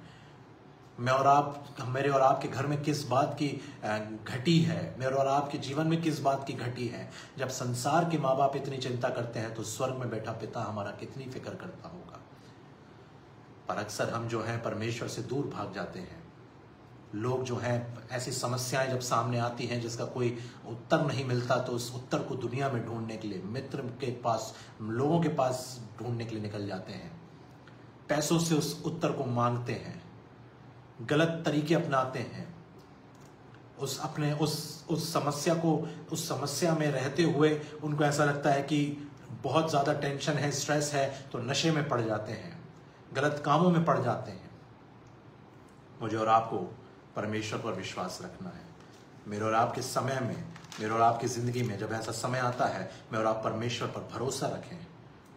मेरे और आपके घर में किस बात की घटी है, मेरे और आपके जीवन में किस बात की घटी है। जब संसार के माँ बाप इतनी चिंता करते हैं तो स्वर्ग में बैठा पिता हमारा कितनी फिक्र करता होगा। पर अक्सर हम जो है परमेश्वर से दूर भाग जाते हैं। लोग जो हैं, ऐसी समस्याएं जब सामने आती हैं जिसका कोई उत्तर नहीं मिलता, तो उस उत्तर को दुनिया में ढूंढने के लिए मित्र के पास, लोगों के पास ढूंढने के लिए निकल जाते हैं। पैसों से उस उत्तर को मांगते हैं, गलत तरीके अपनाते हैं, उस समस्या में रहते हुए उनको ऐसा लगता है कि बहुत ज्यादा टेंशन है, स्ट्रेस है, तो नशे में पड़ जाते हैं, गलत कामों में पड़ जाते हैं। मुझे और आपको परमेश्वर पर विश्वास रखना है। मेरे और आपके समय में, मेरे और आपकी जिंदगी में जब ऐसा समय आता है, मैं और आप परमेश्वर पर भरोसा रखें।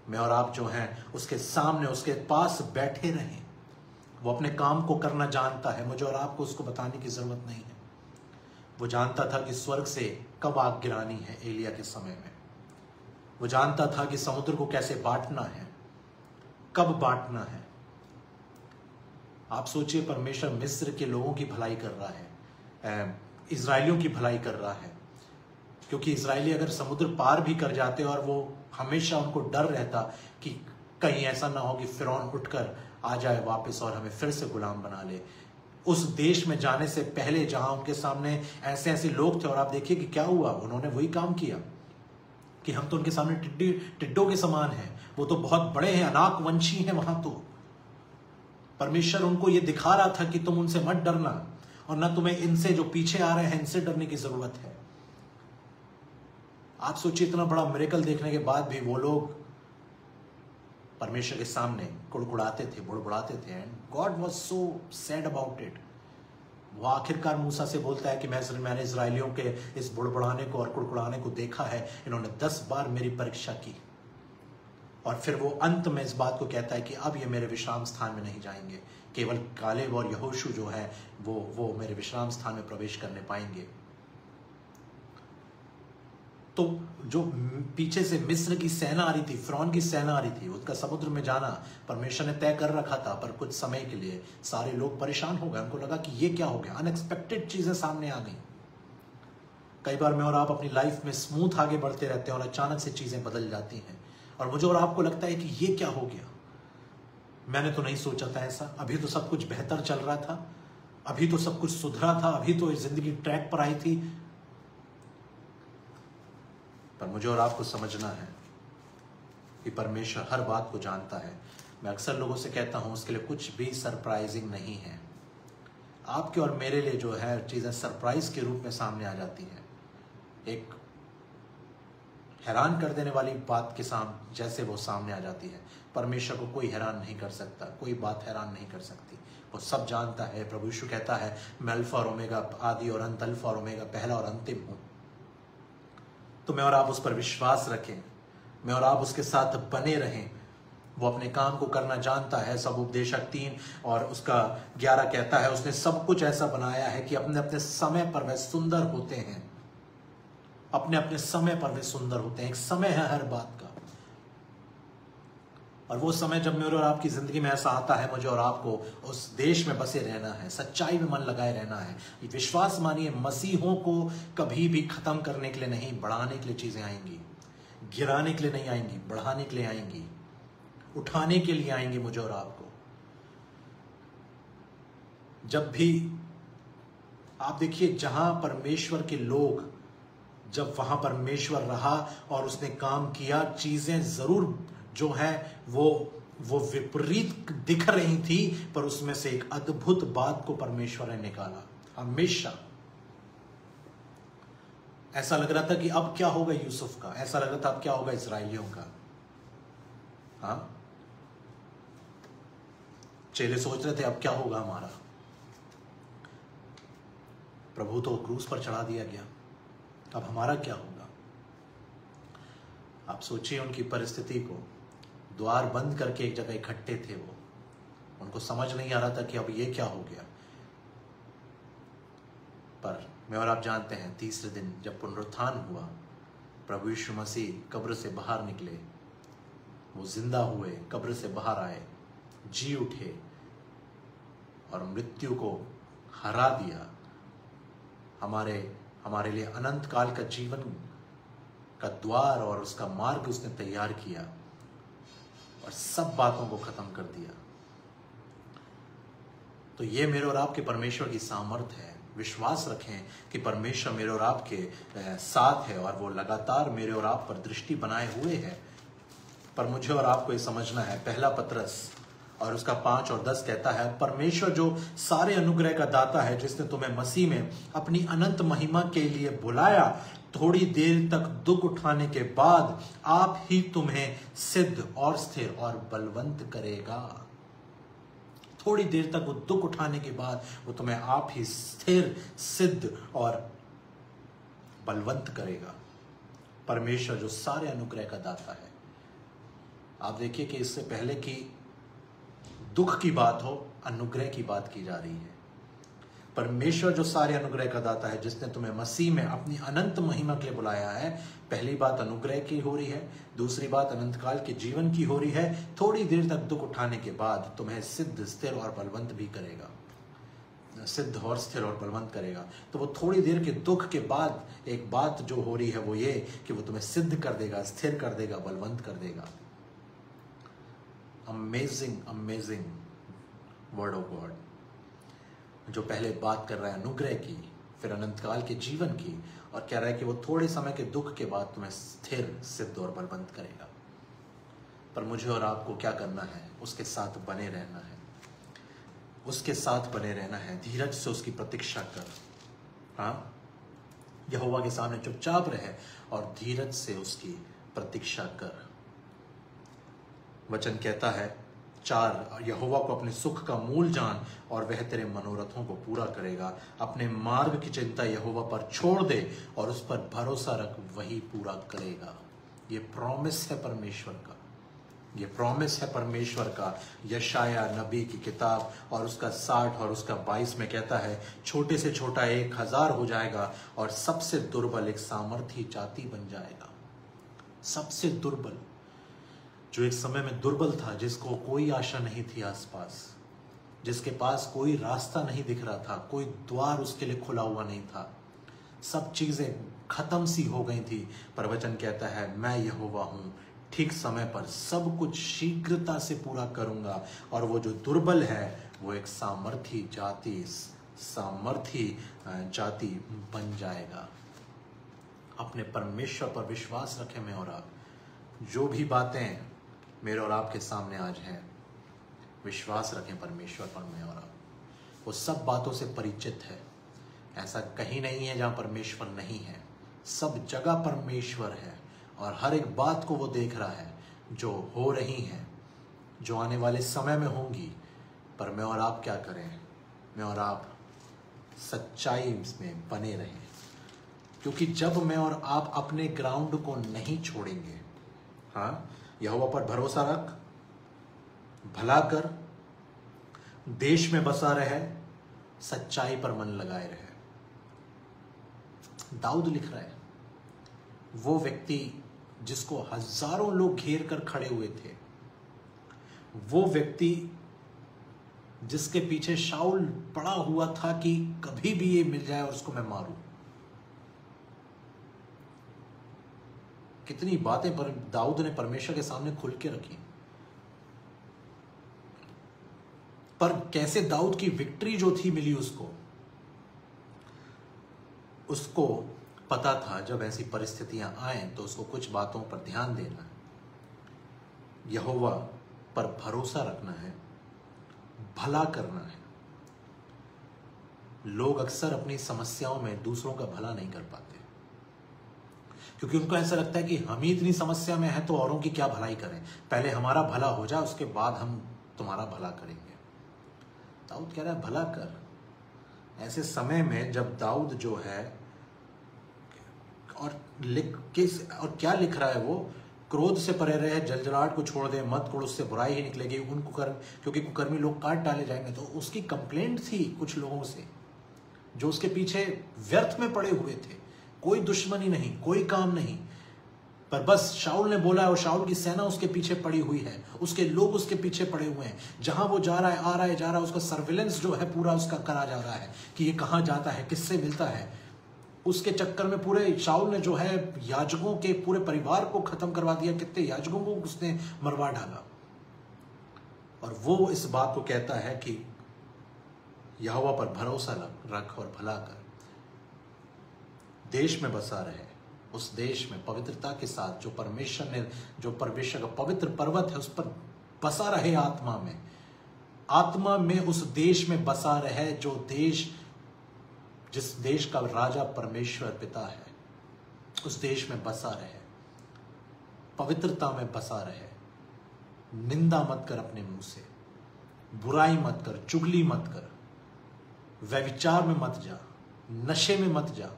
मैं और आप जो हैं उसके सामने, उसके पास बैठे रहें। वो अपने काम को करना जानता है, मुझे और आपको उसको बताने की जरूरत नहीं है। वो जानता था कि स्वर्ग से कब आग गिरानी है एलिया के समय में। वो जानता था कि समुद्र को कैसे बांटना है, कब बांटना है। आप सोचिए, परमेश्वर मिस्र के लोगों की भलाई कर रहा है, इजराइलियों की भलाई कर रहा है, क्योंकि इजरायली अगर समुद्र पार भी कर जाते और वो हमेशा उनको डर रहता कि कहीं ऐसा ना हो कि फिरौन उठकर आ जाए वापस और हमें फिर से गुलाम बना ले। उस देश में जाने से पहले जहां उनके सामने ऐसे ऐसे लोग थे, और आप देखिए कि क्या हुआ, उन्होंने वही काम किया कि हम तो उनके सामने टिड्डों के समान हैं, वो तो बहुत बड़े हैं, अनाकवंशी हैं। वहां तो परमेश्वर उनको ये दिखा रहा था कि तुम उनसे मत डरना, और ना तुम्हें इनसे जो पीछे आ रहे हैं इनसे डरने की जरूरत है। आप सोचिए, इतना बड़ा मिरेकल देखने के बाद भी वो लोग परमेश्वर के सामने कुड़कुड़ाते थे, बुड़बुड़ाते थे, and God was so sad about it. वो आखिरकार मूसा से बोलता है कि मैंने इजराइलियों के इस बुड़बुड़ाने को और कुड़कुड़ाने को देखा है, इन्होंने 10 बार मेरी परीक्षा की। और फिर वो अंत में इस बात को कहता है कि अब ये मेरे विश्राम स्थान में नहीं जाएंगे, केवल कालेब और यहोशू जो है वो मेरे विश्राम स्थान में प्रवेश करने पाएंगे। तो जो पीछे से मिस्र की सेना आ रही थी, फिरौन की सेना आ रही थी, उसका समुद्र में जाना परमेश्वर ने तय कर रखा था, पर कुछ समय के लिए सारे लोग परेशान हो गए। उनको लगा कि ये क्या हो गया, अनएक्सपेक्टेड चीजें सामने आ गई। कई बार मैं और आप अपनी लाइफ में स्मूथ आगे बढ़ते रहते हैं और अचानक से चीजें बदल जाती हैं, और मुझे और आपको लगता है कि ये क्या हो गया, मैंने तो नहीं सोचा था ऐसा, अभी तो सब कुछ बेहतर चल रहा था, अभी तो सब कुछ सुधरा था, अभी तो जिंदगी ट्रैक पर आई थी। पर मुझे और आपको समझना है कि परमेश्वर हर बात को जानता है। मैं अक्सर लोगों से कहता हूं, उसके लिए कुछ भी सरप्राइजिंग नहीं है। आपके और मेरे लिए जो है चीजें सरप्राइज के रूप में सामने आ जाती है, एक हैरान कर देने वाली बात के सामने जैसे वो सामने आ जाती है। परमेश्वर को कोई हैरान नहीं कर सकता, कोई बात हैरान नहीं कर सकती, वो सब जानता है। प्रभु यीशु कहता है, मैं अल्फा और ओमेगा, आदि और अंत, अल्फा और ओमेगा, पहला और अंतिम हूं। तो मैं और आप उस पर विश्वास रखें, मैं और आप उसके साथ बने रहें। वो अपने काम को करना जानता है। सब उपदेशक 3 और उसका 11 कहता है, उसने सब कुछ ऐसा बनाया है कि अपने अपने समय पर वह सुंदर होते हैं, अपने अपने समय पर वे सुंदर होते हैं। एक समय है हर बात का, और वो समय जब मेरे और आपकी जिंदगी में ऐसा आता है, मुझे और आपको उस देश में बसे रहना है, सच्चाई में मन लगाए रहना है। विश्वास मानिए, मसीहों को कभी भी खत्म करने के लिए नहीं, बढ़ाने के लिए चीजें आएंगी। गिराने के लिए नहीं आएंगी, बढ़ाने के लिए आएंगी, उठाने के लिए आएंगी मुझे और आपको। जब भी आप देखिए, जहां परमेश्वर के लोग, जब वहां परमेश्वर रहा और उसने काम किया, चीजें जरूर जो है वो विपरीत दिख रही थी, पर उसमें से एक अद्भुत बात को परमेश्वर ने निकाला। हमेशा ऐसा लग रहा था कि अब क्या होगा यूसुफ का, ऐसा लग रहा था अब क्या होगा इस्राएलियों का। हाँ, चेले सोच रहे थे अब क्या होगा हमारा। प्रभु तो क्रूस पर चढ़ा दिया गया, अब हमारा क्या होगा। आप सोचिए उनकी परिस्थिति को, द्वार बंद करके एक जगह इकट्ठे थे वो, उनको समझ नहीं आ रहा था कि अब ये क्या हो गया। पर मैं और आप जानते हैं, तीसरे दिन जब पुनरुत्थान हुआ, प्रभु यीशु मसीह कब्र से बाहर निकले, वो जिंदा हुए, कब्र से बाहर आए, जी उठे और मृत्यु को हरा दिया। हमारे लिए अनंत काल का जीवन का द्वार और उसका मार्ग उसने तैयार किया और सब बातों को खत्म कर दिया। तो ये मेरे और आपके परमेश्वर की सामर्थ है। विश्वास रखें कि परमेश्वर मेरे और आपके साथ है और वो लगातार मेरे और आप पर दृष्टि बनाए हुए है। पर मुझे और आपको ये समझना है, पहला पतरस और उसका 5 और 10 कहता है, परमेश्वर जो सारे अनुग्रह का दाता है, जिसने तुम्हें मसीह में अपनी अनंत महिमा के लिए बुलाया, थोड़ी देर तक दुख उठाने के बाद आप ही तुम्हें सिद्ध और स्थिर और बलवंत करेगा। थोड़ी देर तक वो दुख उठाने के बाद वो तुम्हें आप ही स्थिर, सिद्ध और बलवंत करेगा। परमेश्वर जो सारे अनुग्रह का दाता है। आप देखिए कि इससे पहले कि दुख की बात हो, अनुग्रह की बात की जा रही है। परमेश्वर जो सारे अनुग्रह का दाता है, जिसने तुम्हें मसीह में अपनी अनंत महिमा के लिए बुलाया है। पहली बात अनुग्रह की हो रही है, दूसरी बात अनंत काल के जीवन की हो रही है। थोड़ी देर तक दुख उठाने के बाद तुम्हें सिद्ध, स्थिर और बलवंत भी करेगा। सिद्ध और स्थिर और बलवंत करेगा। तो वो थोड़ी देर के दुख के बाद एक बात जो हो रही है वो ये कि वो तुम्हें सिद्ध कर देगा, स्थिर कर देगा, बलवंत कर देगा। Amazing amazing word of God, जो पहले बात कर रहा है अनुग्रह की, फिर अनंतकाल के जीवन की, और कह रहा है कि वो थोड़े समय के दुख के बाद तुम्हें स्थिर, सिद्ध और बलवंत करेगा। पर मुझे और आपको क्या करना है? उसके साथ बने रहना है, उसके साथ बने रहना है, धीरज से उसकी प्रतीक्षा कर। हाँ, यहोवा के सामने चुपचाप रहे और धीरज से उसकी प्रतीक्षा कर। वचन कहता है 4, यहोवा को अपने सुख का मूल जान और वह तेरे मनोरथों को पूरा करेगा। अपने मार्ग की चिंता यहोवा पर छोड़ दे और उस पर भरोसा रख, वही पूरा करेगा। ये प्रॉमिस है परमेश्वर का। ये प्रॉमिस है परमेश्वर का। यशाया नबी की किताब और उसका 60 और उसका 22 में कहता है, छोटे से छोटा 1000 हो जाएगा और सबसे दुर्बल एक सामर्थी जाति बन जाएगा। सबसे दुर्बल, जो एक समय में दुर्बल था, जिसको कोई आशा नहीं थी आसपास, जिसके पास कोई रास्ता नहीं दिख रहा था, कोई द्वार उसके लिए खुला हुआ नहीं था, सब चीजें खत्म सी हो गई थी, पर वचन कहता है मैं यहोवा हूं, ठीक समय पर सब कुछ शीघ्रता से पूरा करूंगा। और वो जो दुर्बल है वो एक सामर्थी जाति बन जाएगा। अपने परमेश्वर पर विश्वास रखें मैं और आप। जो भी बातें मेरे और आपके सामने आज हैं, विश्वास रखें परमेश्वर पर मैं और आप। वो सब बातों से परिचित है। ऐसा कहीं नहीं है जहां परमेश्वर नहीं है, सब जगह परमेश्वर है और हर एक बात को वो देख रहा है जो हो रही है, जो आने वाले समय में होंगी। पर मैं और आप क्या करें? मैं और आप सच्चाई में बने रहें, क्योंकि जब मैं और आप अपने ग्राउंड को नहीं छोड़ेंगे, हाँ, यहोवा पर भरोसा रख, भला कर, देश में बसा रहे, सच्चाई पर मन लगाए रहे। दाऊद लिख रहा है, वो व्यक्ति जिसको हजारों लोग घेर कर खड़े हुए थे, वो व्यक्ति जिसके पीछे शाऊल पड़ा हुआ था कि कभी भी ये मिल जाए और उसको मैं मारूं। कितनी बातें पर दाऊद ने परमेश्वर के सामने खुल के रखी, पर कैसे दाऊद की विक्ट्री जो थी मिली उसको पता था जब ऐसी परिस्थितियां आए तो उसको कुछ बातों पर ध्यान देना है, यहोवा पर भरोसा रखना है, भला करना है। लोग अक्सर अपनी समस्याओं में दूसरों का भला नहीं कर पाते, क्योंकि उनको ऐसा लगता है कि हम ही इतनी समस्या में हैं तो औरों की क्या भलाई करें, पहले हमारा भला हो जाए उसके बाद हम तुम्हारा भला करेंगे। दाऊद कह रहा है भला कर। ऐसे समय में जब दाऊद जो है और क्या लिख रहा है, वो क्रोध से परे रहे, जलजलाहट को छोड़ दे, मत कोड़, उससे बुराई ही निकलेगी, क्योंकि कुकर्मी लोग काट डाले जाएंगे। तो उसकी कंप्लेंट थी कुछ लोगों से जो उसके पीछे व्यर्थ में पड़े हुए थे, कोई दुश्मनी नहीं, कोई काम नहीं, पर बस शाऊल ने बोला और शाऊल की सेना उसके पीछे पड़ी हुई है, उसके लोग उसके पीछे पड़े हुए हैं, जहां वो जा रहा है, आ रहा है, जा रहा है, उसका सर्विलेंस जो है पूरा उसका करा जा रहा है कि ये कहां जाता है, किससे मिलता है। उसके चक्कर में पूरे शाऊल ने जो है याजकों के पूरे परिवार को खत्म करवा दिया, कितने याजकों को उसने मरवा डाला। और वो इस बात को कहता है कि यहोवा पर भरोसा रख और भला कर, देश में बसा रहे, उस देश में पवित्रता के साथ जो परमेश्वर का पवित्र पर्वत है उस पर बसा रहे, आत्मा में उस देश में बसा रहे, जो देश, जिस देश का राजा परमेश्वर पिता है, उस देश में बसा रहे, पवित्रता में बसा रहे। निंदा मत कर अपने मुंह से, बुराई मत कर, चुगली मत कर, व्यभिचार में मत जा, नशे में मत जा,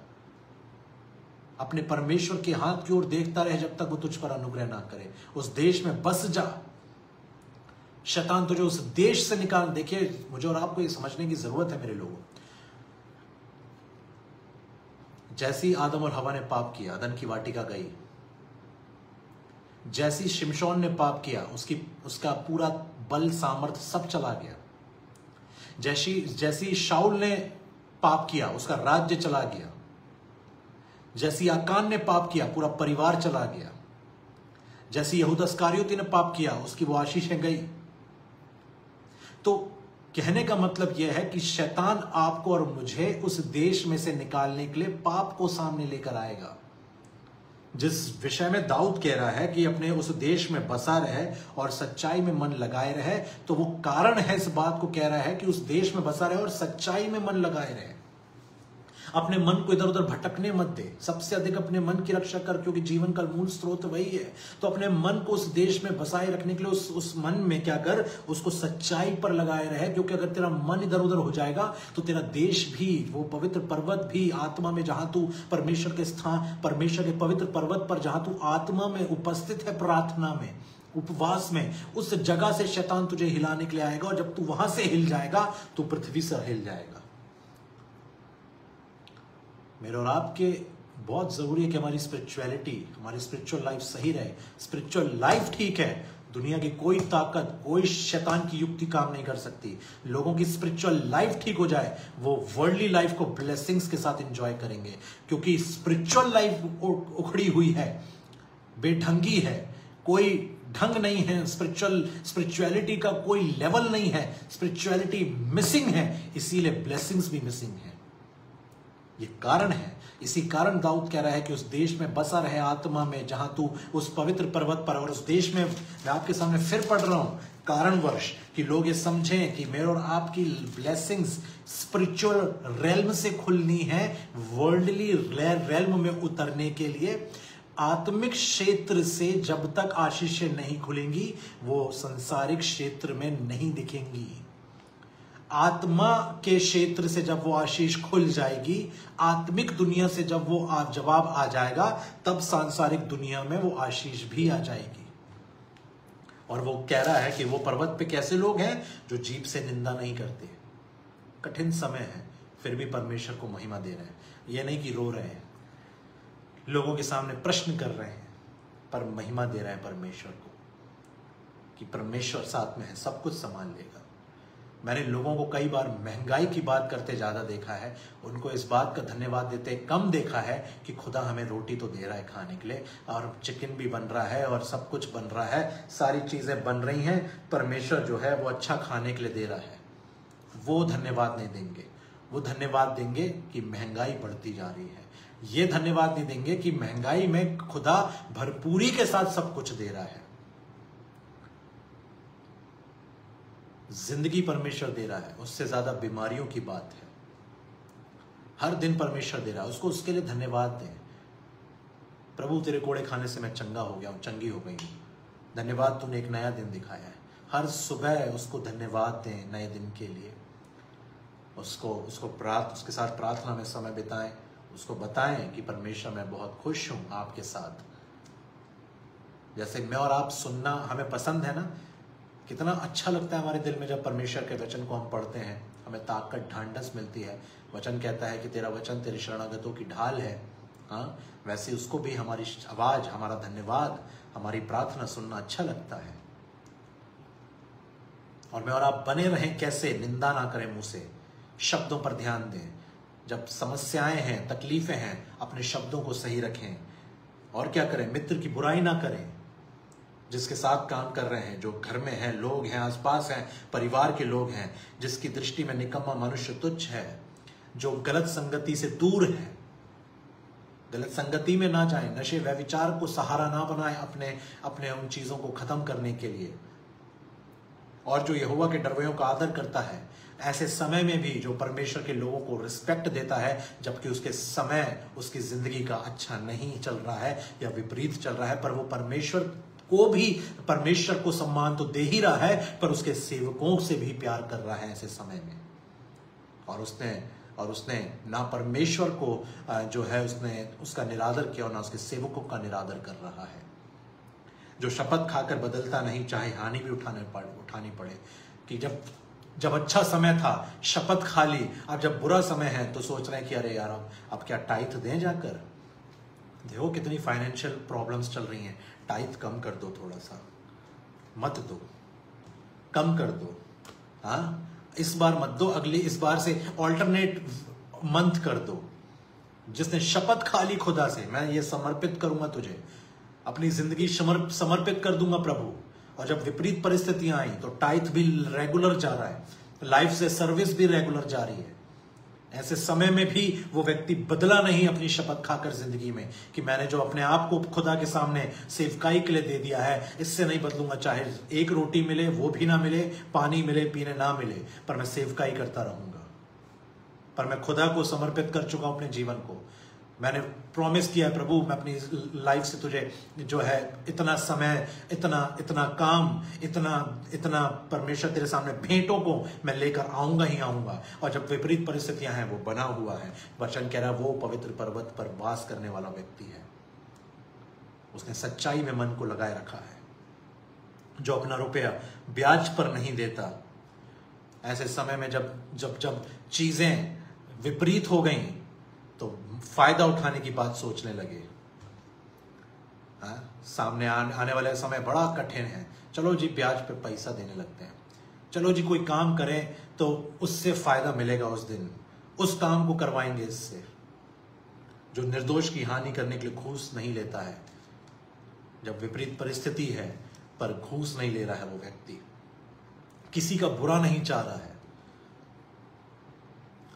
अपने परमेश्वर के हाथ की ओर देखता रहे जब तक वो तुझ पर अनुग्रह ना करे। उस देश में बस जा, शैतान तुझे उस देश से निकाल। देखिए, मुझे और आपको ये समझने की जरूरत है मेरे लोगों, जैसी आदम और हवा ने पाप किया, अदन की वाटिका गई, जैसी शिमशोन ने पाप किया, उसका पूरा बल सामर्थ सब चला गया। जैसी शाऊल ने पाप किया, उसका राज्य चला गया। जैसी आकान ने पाप किया, पूरा परिवार चला गया। जैसी यहूदा इस्करियोती ने पाप किया, उसकी वो आशीषें गई। तो कहने का मतलब यह है कि शैतान आपको और मुझे उस देश में से निकालने के लिए पाप को सामने लेकर आएगा। जिस विषय में दाऊद कह रहा है कि अपने उस देश में बसा रहे और सच्चाई में मन लगाए रहे, तो वो कारण है, इस बात को कह रहा है कि उस देश में बसा रहे और सच्चाई में मन लगाए रहे। अपने मन को इधर उधर भटकने मत दे, सबसे अधिक अपने मन की रक्षा कर, क्योंकि जीवन का मूल स्रोत वही है। तो अपने मन को उस देश में बसाए रखने के लिए उस मन में क्या कर, उसको सच्चाई पर लगाए रहे, क्योंकि अगर तेरा मन इधर उधर हो जाएगा तो तेरा देश भी, वो पवित्र पर्वत भी, आत्मा में जहां तू परमेश्वर के स्थान, परमेश्वर के पवित्र पर्वत पर जहां तू आत्मा में उपस्थित है, प्रार्थना में, उपवास में उस जगह से शैतान तुझे हिलाने के लिए आएगा, और जब तू वहां से हिल जाएगा तो पृथ्वी से हिल जाएगा। मेरे और आपके बहुत जरूरी है कि हमारी स्पिरिचुअलिटी, हमारी स्पिरिचुअल लाइफ सही रहे। स्पिरिचुअल लाइफ ठीक है, दुनिया की कोई ताकत, कोई शैतान की युक्ति काम नहीं कर सकती। लोगों की स्पिरिचुअल लाइफ ठीक हो जाए, वो वर्ल्डली लाइफ को ब्लेसिंग्स के साथ एंजॉय करेंगे, क्योंकि स्पिरिचुअल लाइफ उखड़ी हुई है, बेढंगी है, कोई ढंग नहीं है, स्पिरिचुअलिटी का कोई लेवल नहीं है, स्पिरिचुअलिटी मिसिंग है, इसीलिए ब्लेसिंग्स भी मिसिंग है। ये कारण है। इसी कारण दाऊद कह रहा है कि उस देश में बसा रहे आत्मा में, जहां तू उस पवित्र पर्वत पर, और उस देश में मैं आपके सामने फिर पढ़ रहा हूं कारणवश, कि लोग ये समझें कि मेरे और आपकी ब्लेसिंग्स स्पिरिचुअल रेल्म से खुलनी है, वर्ल्डली रेल्म में उतरने के लिए। आत्मिक क्षेत्र से जब तक आशीषें नहीं खुलेंगी, वो संसारिक क्षेत्र में नहीं दिखेंगी। आत्मा के क्षेत्र से जब वो आशीष खुल जाएगी, आत्मिक दुनिया से जब वो जवाब आ जाएगा, तब सांसारिक दुनिया में वो आशीष भी आ जाएगी। और वो कह रहा है कि वो पर्वत पे कैसे लोग हैं जो जीभ से निंदा नहीं करते। कठिन समय है, फिर भी परमेश्वर को महिमा दे रहे हैं। ये नहीं कि रो रहे हैं, लोगों के सामने प्रश्न कर रहे हैं, पर महिमा दे रहे हैं परमेश्वर को कि परमेश्वर साथ में है, सब कुछ संभाल लेगा। मैंने लोगों को कई बार महंगाई की बात करते ज्यादा देखा है, उनको इस बात का धन्यवाद देते कम देखा है कि खुदा हमें रोटी तो दे रहा है खाने के लिए, और चिकन भी बन रहा है और सब कुछ बन रहा है, सारी चीजें बन रही हैं, परमेश्वर जो है वो अच्छा खाने के लिए दे रहा है। वो धन्यवाद नहीं देंगे। वो धन्यवाद देंगे कि महंगाई बढ़ती जा रही है। ये धन्यवाद नहीं देंगे कि महंगाई में खुदा भरपूरी के साथ सब कुछ दे रहा है। जिंदगी परमेश्वर दे रहा है, उससे ज्यादा बीमारियों की बात है। हर दिन परमेश्वर दे रहा है, उसको उसके लिए धन्यवाद दें। प्रभु तेरे कोड़े खाने से मैं चंगा हो गया हूं, चंगी हो गई हूं, धन्यवाद तूने एक नया दिन दिखाया है। हर सुबह उसको धन्यवाद दें नए दिन के लिए। उसको उसके साथ प्रार्थना में समय बिताएं, उसको बताएं कि परमेश्वर मैं बहुत खुश हूं आपके साथ। जैसे मैं और आप सुनना हमें पसंद है ना, कितना अच्छा लगता है हमारे दिल में जब परमेश्वर के वचन को हम पढ़ते हैं, हमें ताकत ढांढस मिलती है। वचन कहता है कि तेरा वचन तेरे शरणागतों की ढाल है। हाँ, वैसे उसको भी हमारी आवाज, हमारा धन्यवाद, हमारी प्रार्थना सुनना अच्छा लगता है। और मैं और आप बने रहें कैसे? निंदा ना करें मुंह से, शब्दों पर ध्यान दें। जब समस्याएं हैं, तकलीफें हैं, अपने शब्दों को सही रखें। और क्या करें? मित्र की बुराई ना करें। जिसके साथ काम कर रहे हैं, जो घर में हैं, लोग हैं, आसपास हैं, परिवार के लोग हैं, जिसकी दृष्टि में निकम्मा मनुष्य तुच्छ है, जो गलत संगति से दूर है, गलत संगति में ना जाए, नशे व्यभिचार को सहारा ना बनाए अपने उन चीजों को खत्म करने के लिए। और जो यहोवा के डरवैयों का आदर करता है, ऐसे समय में भी जो परमेश्वर के लोगों को रिस्पेक्ट देता है, जबकि उसके समय उसकी जिंदगी का अच्छा नहीं चल रहा है या विपरीत चल रहा है, पर वो परमेश्वर को सम्मान तो दे ही रहा है, पर उसके सेवकों से भी प्यार कर रहा है ऐसे समय में। और उसने ना परमेश्वर को जो है उसने उसका निरादर किया और ना उसके सेवकों का निरादर कर रहा है। जो शपथ खाकर बदलता नहीं, चाहे हानि भी उठानी पड़े। कि जब अच्छा समय था शपथ खा ली, अब जब बुरा समय है तो सोच रहे हैं कि अरे यार अब क्या टाइथ दें जाकर। देखो कितनी फाइनेंशियल प्रॉब्लम्स चल रही हैं, टाइथ कम कर दो, थोड़ा सा मत दो, कम कर दो। हाँ, इस बार मत दो, इस बार से ऑल्टरनेट मंथ कर दो। जिसने शपथ खा ली खुदा से, मैं ये समर्पित करूंगा तुझे, अपनी जिंदगी समर्पित कर दूंगा प्रभु, और जब विपरीत परिस्थितियां आई तो टाइथ भी रेगुलर जा रहा है, लाइफ से सर्विस भी रेगुलर जा रही है, ऐसे समय में भी वो व्यक्ति बदला नहीं अपनी शपथ खाकर जिंदगी में कि मैंने जो अपने आप को खुदा के सामने सेवकाई के लिए दे दिया है, इससे नहीं बदलूंगा। चाहे एक रोटी मिले वो भी ना मिले, पानी मिले पीने ना मिले, पर मैं सेवकाई करता रहूंगा। पर मैं खुदा को समर्पित कर चुका हूं अपने जीवन को। मैंने प्रॉमिस किया है प्रभु, मैं अपनी लाइफ से तुझे जो है इतना समय, इतना काम, इतना परमेश्वर तेरे सामने भेंटों को मैं लेकर आऊंगा ही आऊंगा। और जब विपरीत परिस्थितियां हैं, वो बना हुआ है। वचन कह रहा है वो पवित्र पर्वत पर वास करने वाला व्यक्ति है, उसने सच्चाई में मन को लगाए रखा है। जो अपना रुपया ब्याज पर नहीं देता, ऐसे समय में जब जब जब चीजें विपरीत हो गई तो फायदा उठाने की बात सोचने लगे। सामने आने वाला समय बड़ा कठिन है, चलो जी ब्याज पे पैसा देने लगते हैं, चलो जी कोई काम करें तो उससे फायदा मिलेगा, उस दिन उस काम को करवाएंगे इससे। जो निर्दोष की हानि करने के लिए घूस नहीं लेता है, जब विपरीत परिस्थिति है पर घूस नहीं ले रहा है वो व्यक्ति, किसी का बुरा नहीं चाह रहा है।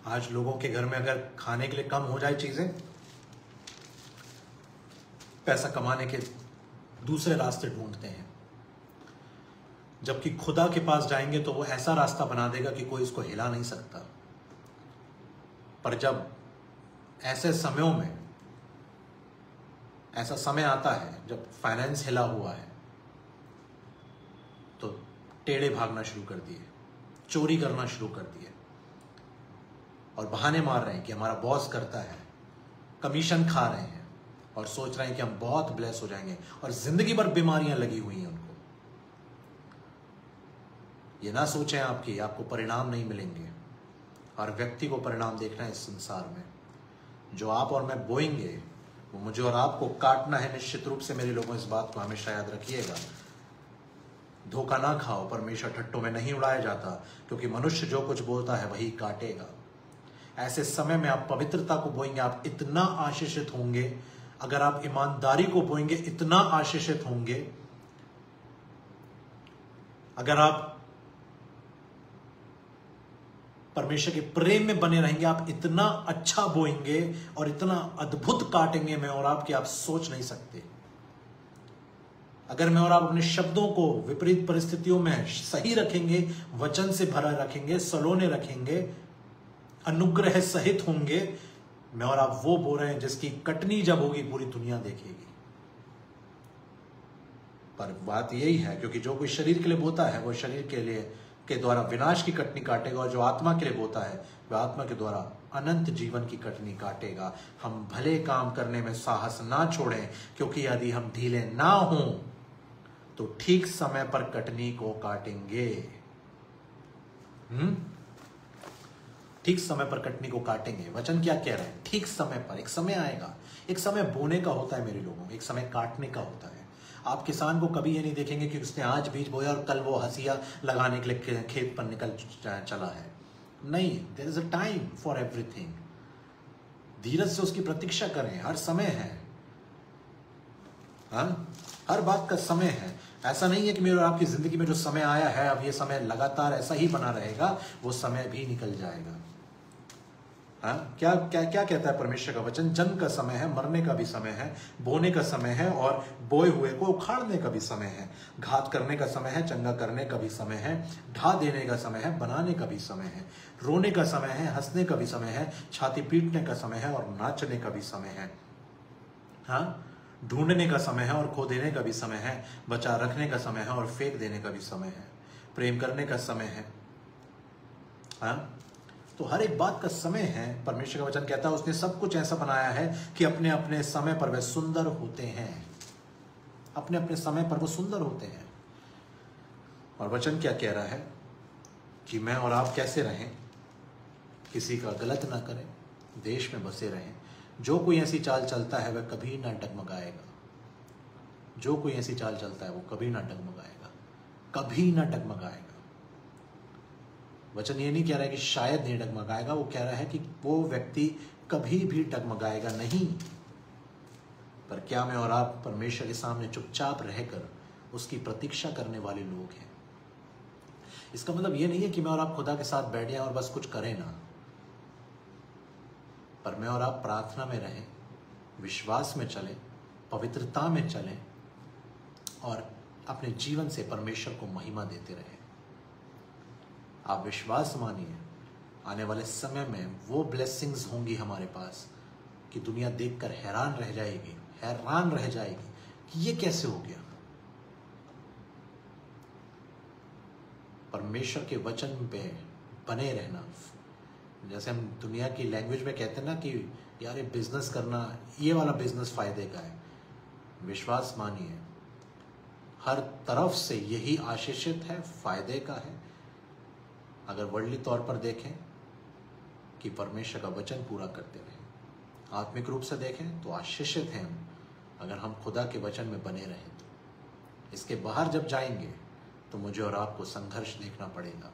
आज लोगों के घर में अगर खाने के लिए कम हो जाए चीजें, पैसा कमाने के दूसरे रास्ते ढूंढते हैं, जबकि खुदा के पास जाएंगे तो वो ऐसा रास्ता बना देगा कि कोई इसको हिला नहीं सकता। पर जब ऐसे समयों में ऐसा समय आता है जब फाइनेंस हिला हुआ है, तो टेढ़े भागना शुरू कर दिए, चोरी करना शुरू कर दिए और बहाने मार रहे हैं कि हमारा बॉस करता है, कमीशन खा रहे हैं और सोच रहे हैं कि हम बहुत ब्लेस हो जाएंगे, और जिंदगी भर बीमारियां लगी हुई हैं उनको। ये ना सोचें आपको परिणाम नहीं मिलेंगे। हर व्यक्ति को परिणाम देखना है इस संसार में। जो आप और मैं बोएंगे वो मुझे और आपको काटना है निश्चित रूप से। मेरे लोगों, इस बात को हमेशा याद रखिएगा। धोखा ना खाओ, परमेश्वर ठट्टों में नहीं उड़ाया जाता, क्योंकि मनुष्य जो कुछ बोलता है वही काटेगा। ऐसे समय में आप पवित्रता को बोएंगे, आप इतना आशीषित होंगे। अगर आप ईमानदारी को बोएंगे, इतना आशीषित होंगे। अगर आप परमेश्वर के प्रेम में बने रहेंगे, आप इतना अच्छा बोएंगे और इतना अद्भुत काटेंगे मैं और आप, कि आप सोच नहीं सकते। अगर मैं और आप अपने शब्दों को विपरीत परिस्थितियों में सही रखेंगे, वचन से भरा रखेंगे, सलोने रखेंगे, अनुग्रह सहित होंगे, मैं और आप वो बोल रहे हैं जिसकी कटनी जब होगी पूरी दुनिया देखेगी। पर बात यही है, क्योंकि जो कोई शरीर के लिए बोता है वो शरीर के लिए के द्वारा विनाश की कटनी काटेगा, और जो आत्मा के लिए बोता है वह आत्मा के द्वारा अनंत जीवन की कटनी काटेगा। हम भले काम करने में साहस ना छोड़ें, क्योंकि यदि हम ढीले ना हों तो ठीक समय पर कटनी को काटेंगे। ठीक समय पर कटनी को काटेंगे। वचन क्या कह रहा है? ठीक समय पर। एक समय आएगा, एक समय बोने का होता है मेरे लोगों, एक समय काटने का होता है। आप किसान को कभी ये नहीं देखेंगे कि उसने आज बीज बोया और कल वो हंसिया लगाने के लिए खेत पर निकल चला है। नहीं, there is a time for everything. धीरज से उसकी प्रतीक्षा करें, हर समय है। हर बात का समय है। ऐसा नहीं है कि मेरे और आपकी जिंदगी में जो समय आया है अब ये समय लगातार ऐसा ही बना रहेगा, वो समय भी निकल जाएगा। क्या क्या क्या कहता है परमेश्वर का वचन? जन्म का समय है, मरने का भी समय है, बोने का समय है और बोए हुए को उखाड़ने का भी समय है, घात करने का समय है, चंगा करने का भी समय है, ढा देने का समय है, बनाने का भी समय है, रोने का समय है, हंसने का भी समय है, छाती पीटने का समय है और नाचने का भी समय है। ढूंढने का समय है और खो देने का भी समय है, बचा रखने का समय है और फेंक देने का भी समय है, प्रेम करने का समय है। तो हर एक बात का समय है। परमेश्वर का वचन कहता है उसने सब कुछ ऐसा बनाया है कि अपने अपने समय पर वे सुंदर होते हैं। अपने अपने समय पर वो सुंदर होते हैं। और वचन क्या कह रहा है कि मैं और आप कैसे रहें? किसी का गलत ना करें, देश में बसे रहें। जो कोई ऐसी चाल चलता है वह कभी ना डगमगाएगा। जो कोई ऐसी चाल चलता है वो कभी ना डगमगाएगा, कभी ना डगमगाएगा। वचन ये नहीं कह रहा है कि शायद नहीं डगमगाएगा, वो कह रहा है कि वो व्यक्ति कभी भी डगमगाएगा नहीं। पर क्या मैं और आप परमेश्वर के सामने चुपचाप रहकर उसकी प्रतीक्षा करने वाले लोग हैं? इसका मतलब ये नहीं है कि मैं और आप खुदा के साथ बैठ जाएं और बस कुछ करें ना, पर मैं और आप प्रार्थना में रहें, विश्वास में चलें, पवित्रता में चलें और अपने जीवन से परमेश्वर को महिमा देते रहें। आप विश्वास मानिए, आने वाले समय में वो ब्लेसिंग्स होंगी हमारे पास कि दुनिया देखकर हैरान रह जाएगी कि ये कैसे हो गया। परमेश्वर के वचन पे बने रहना, जैसे हम दुनिया की लैंग्वेज में कहते हैं ना कि यार ये बिजनेस करना, ये वाला बिजनेस फायदे का है। विश्वास मानिए, हर तरफ से यही आशीषित है, फायदे का है। अगर वर्ल्डली तौर पर देखें कि परमेश्वर का वचन पूरा करते रहें, आत्मिक रूप से देखें तो आशीषित हैं हम, अगर हम खुदा के वचन में बने रहें तो। इसके बाहर जब जाएंगे तो मुझे और आपको संघर्ष देखना पड़ेगा।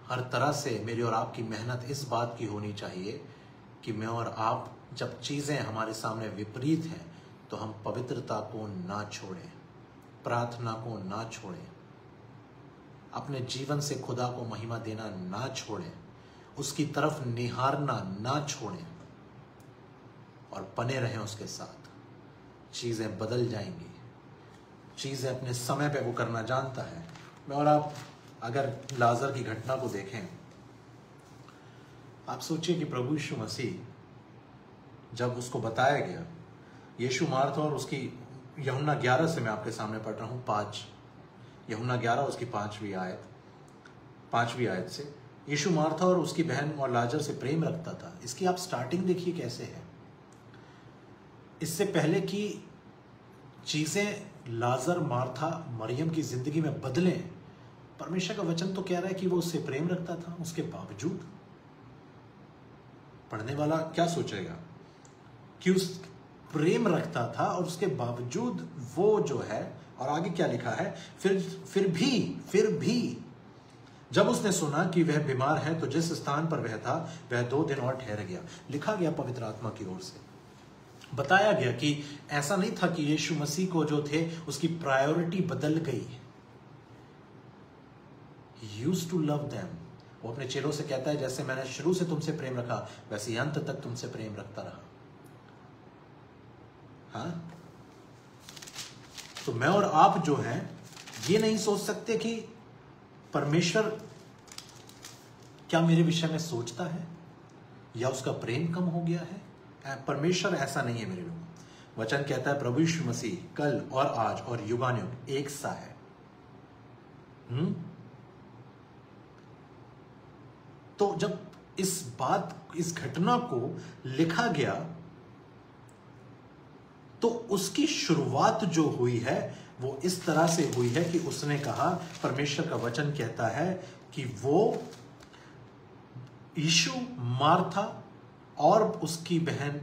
हर तरह से मेरी और आपकी मेहनत इस बात की होनी चाहिए कि मैं और आप, जब चीजें हमारे सामने विपरीत हैं तो हम पवित्रता को ना छोड़ें, प्रार्थना को ना छोड़ें, अपने जीवन से खुदा को महिमा देना ना छोड़ें, उसकी तरफ निहारना ना छोड़ें और बने रहें उसके साथ। चीजें बदल जाएंगी, चीजें अपने समय पे वो करना जानता है। मैं और आप अगर लाजर की घटना को देखें, आप सोचिए कि प्रभु यीशु मसीह जब उसको बताया गया, यीशु मार्था और उसकी, यूहन्ना 11 से मैं आपके सामने पढ़ रहा हूं, 5 यूहन्ना 11 उसकी 5वीं आयत से, यीशु मार्था और उसकी बहन और लाजर से प्रेम रखता था। इसकी आप स्टार्टिंग देखिए कैसे है। इससे पहले कि चीजें लाजर, मार्था, मरियम की जिंदगी में बदलें, परमेश्वर का वचन तो कह रहा है कि वो उससे प्रेम रखता था। उसके बावजूद पढ़ने वाला क्या सोचेगा कि उस प्रेम रखता था और उसके बावजूद वो जो है, और आगे क्या लिखा है, फिर भी जब उसने सुना कि वह बीमार है तो जिस स्थान पर वह था वह 2 दिन और ठहर गया। लिखा गया पवित्र आत्मा की ओर से, बताया गया कि ऐसा नहीं था कि यीशु मसीह को जो थे उसकी प्रायोरिटी बदल गई। He used to love them। वो अपने चेलों से कहता है, जैसे मैंने शुरू से तुमसे प्रेम रखा वैसे ही अंत तक तुमसे प्रेम रखता रहा। हाँ, तो मैं और आप जो हैं ये नहीं सोच सकते कि परमेश्वर क्या मेरे विषय में सोचता है या उसका प्रेम कम हो गया है। परमेश्वर ऐसा नहीं है मेरे लोग। वचन कहता है प्रभु यीशु मसीह कल और आज और युगानुयुग एक सा है। तो जब इस घटना को लिखा गया तो उसकी शुरुआत जो हुई है वो इस तरह से हुई है कि उसने कहा, परमेश्वर का वचन कहता है कि वो यीशु, मार्था और उसकी बहन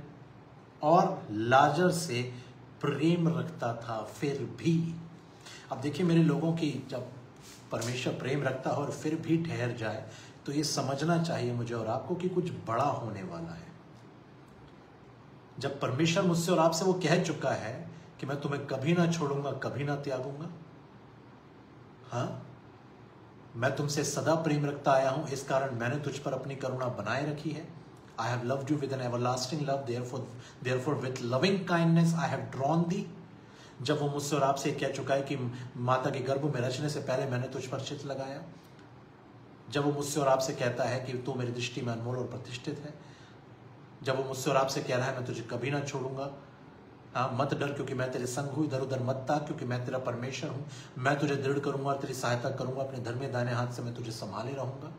और लाजर से प्रेम रखता था। फिर भी, अब देखिए मेरे लोगों की, जब परमेश्वर प्रेम रखता है और फिर भी ठहर जाए तो ये समझना चाहिए मुझे और आपको कि कुछ बड़ा होने वाला है। जब परमेश्वर मुझसे और आपसे वो कह चुका है कि मैं तुम्हें कभी ना छोड़ूंगा, कभी ना त्यागूंगा, हाँ, मैं तुमसे सदा प्रेम रखता आया हूं, इस कारण मैंने तुझ पर अपनी करुणा बनाए रखी है। I have loved you with an everlasting love, therefore with loving kindness I have drawn thee। जब वो मुझसे और आपसे कह चुका है कि माता के गर्भ में रचने से पहले मैंने तुझ पर चित्त लगाया, जब वो मुझसे और आपसे कहता है कि तू मेरी दृष्टि में अनमोल और प्रतिष्ठित है, जब वो मुझसे और आपसे कह रहा है मैं तुझे कभी ना छोड़ूंगा, हाँ, मत डर क्योंकि मैं तेरे संग हूं, इधर उधर मत ताक क्योंकि मैं तेरा परमेश्वर हूं, मैं तुझे दृढ़ करूंगा और तेरी सहायता करूंगा, अपने धर्मी दाहिने हाथ से मैं तुझे संभाले रहूंगा।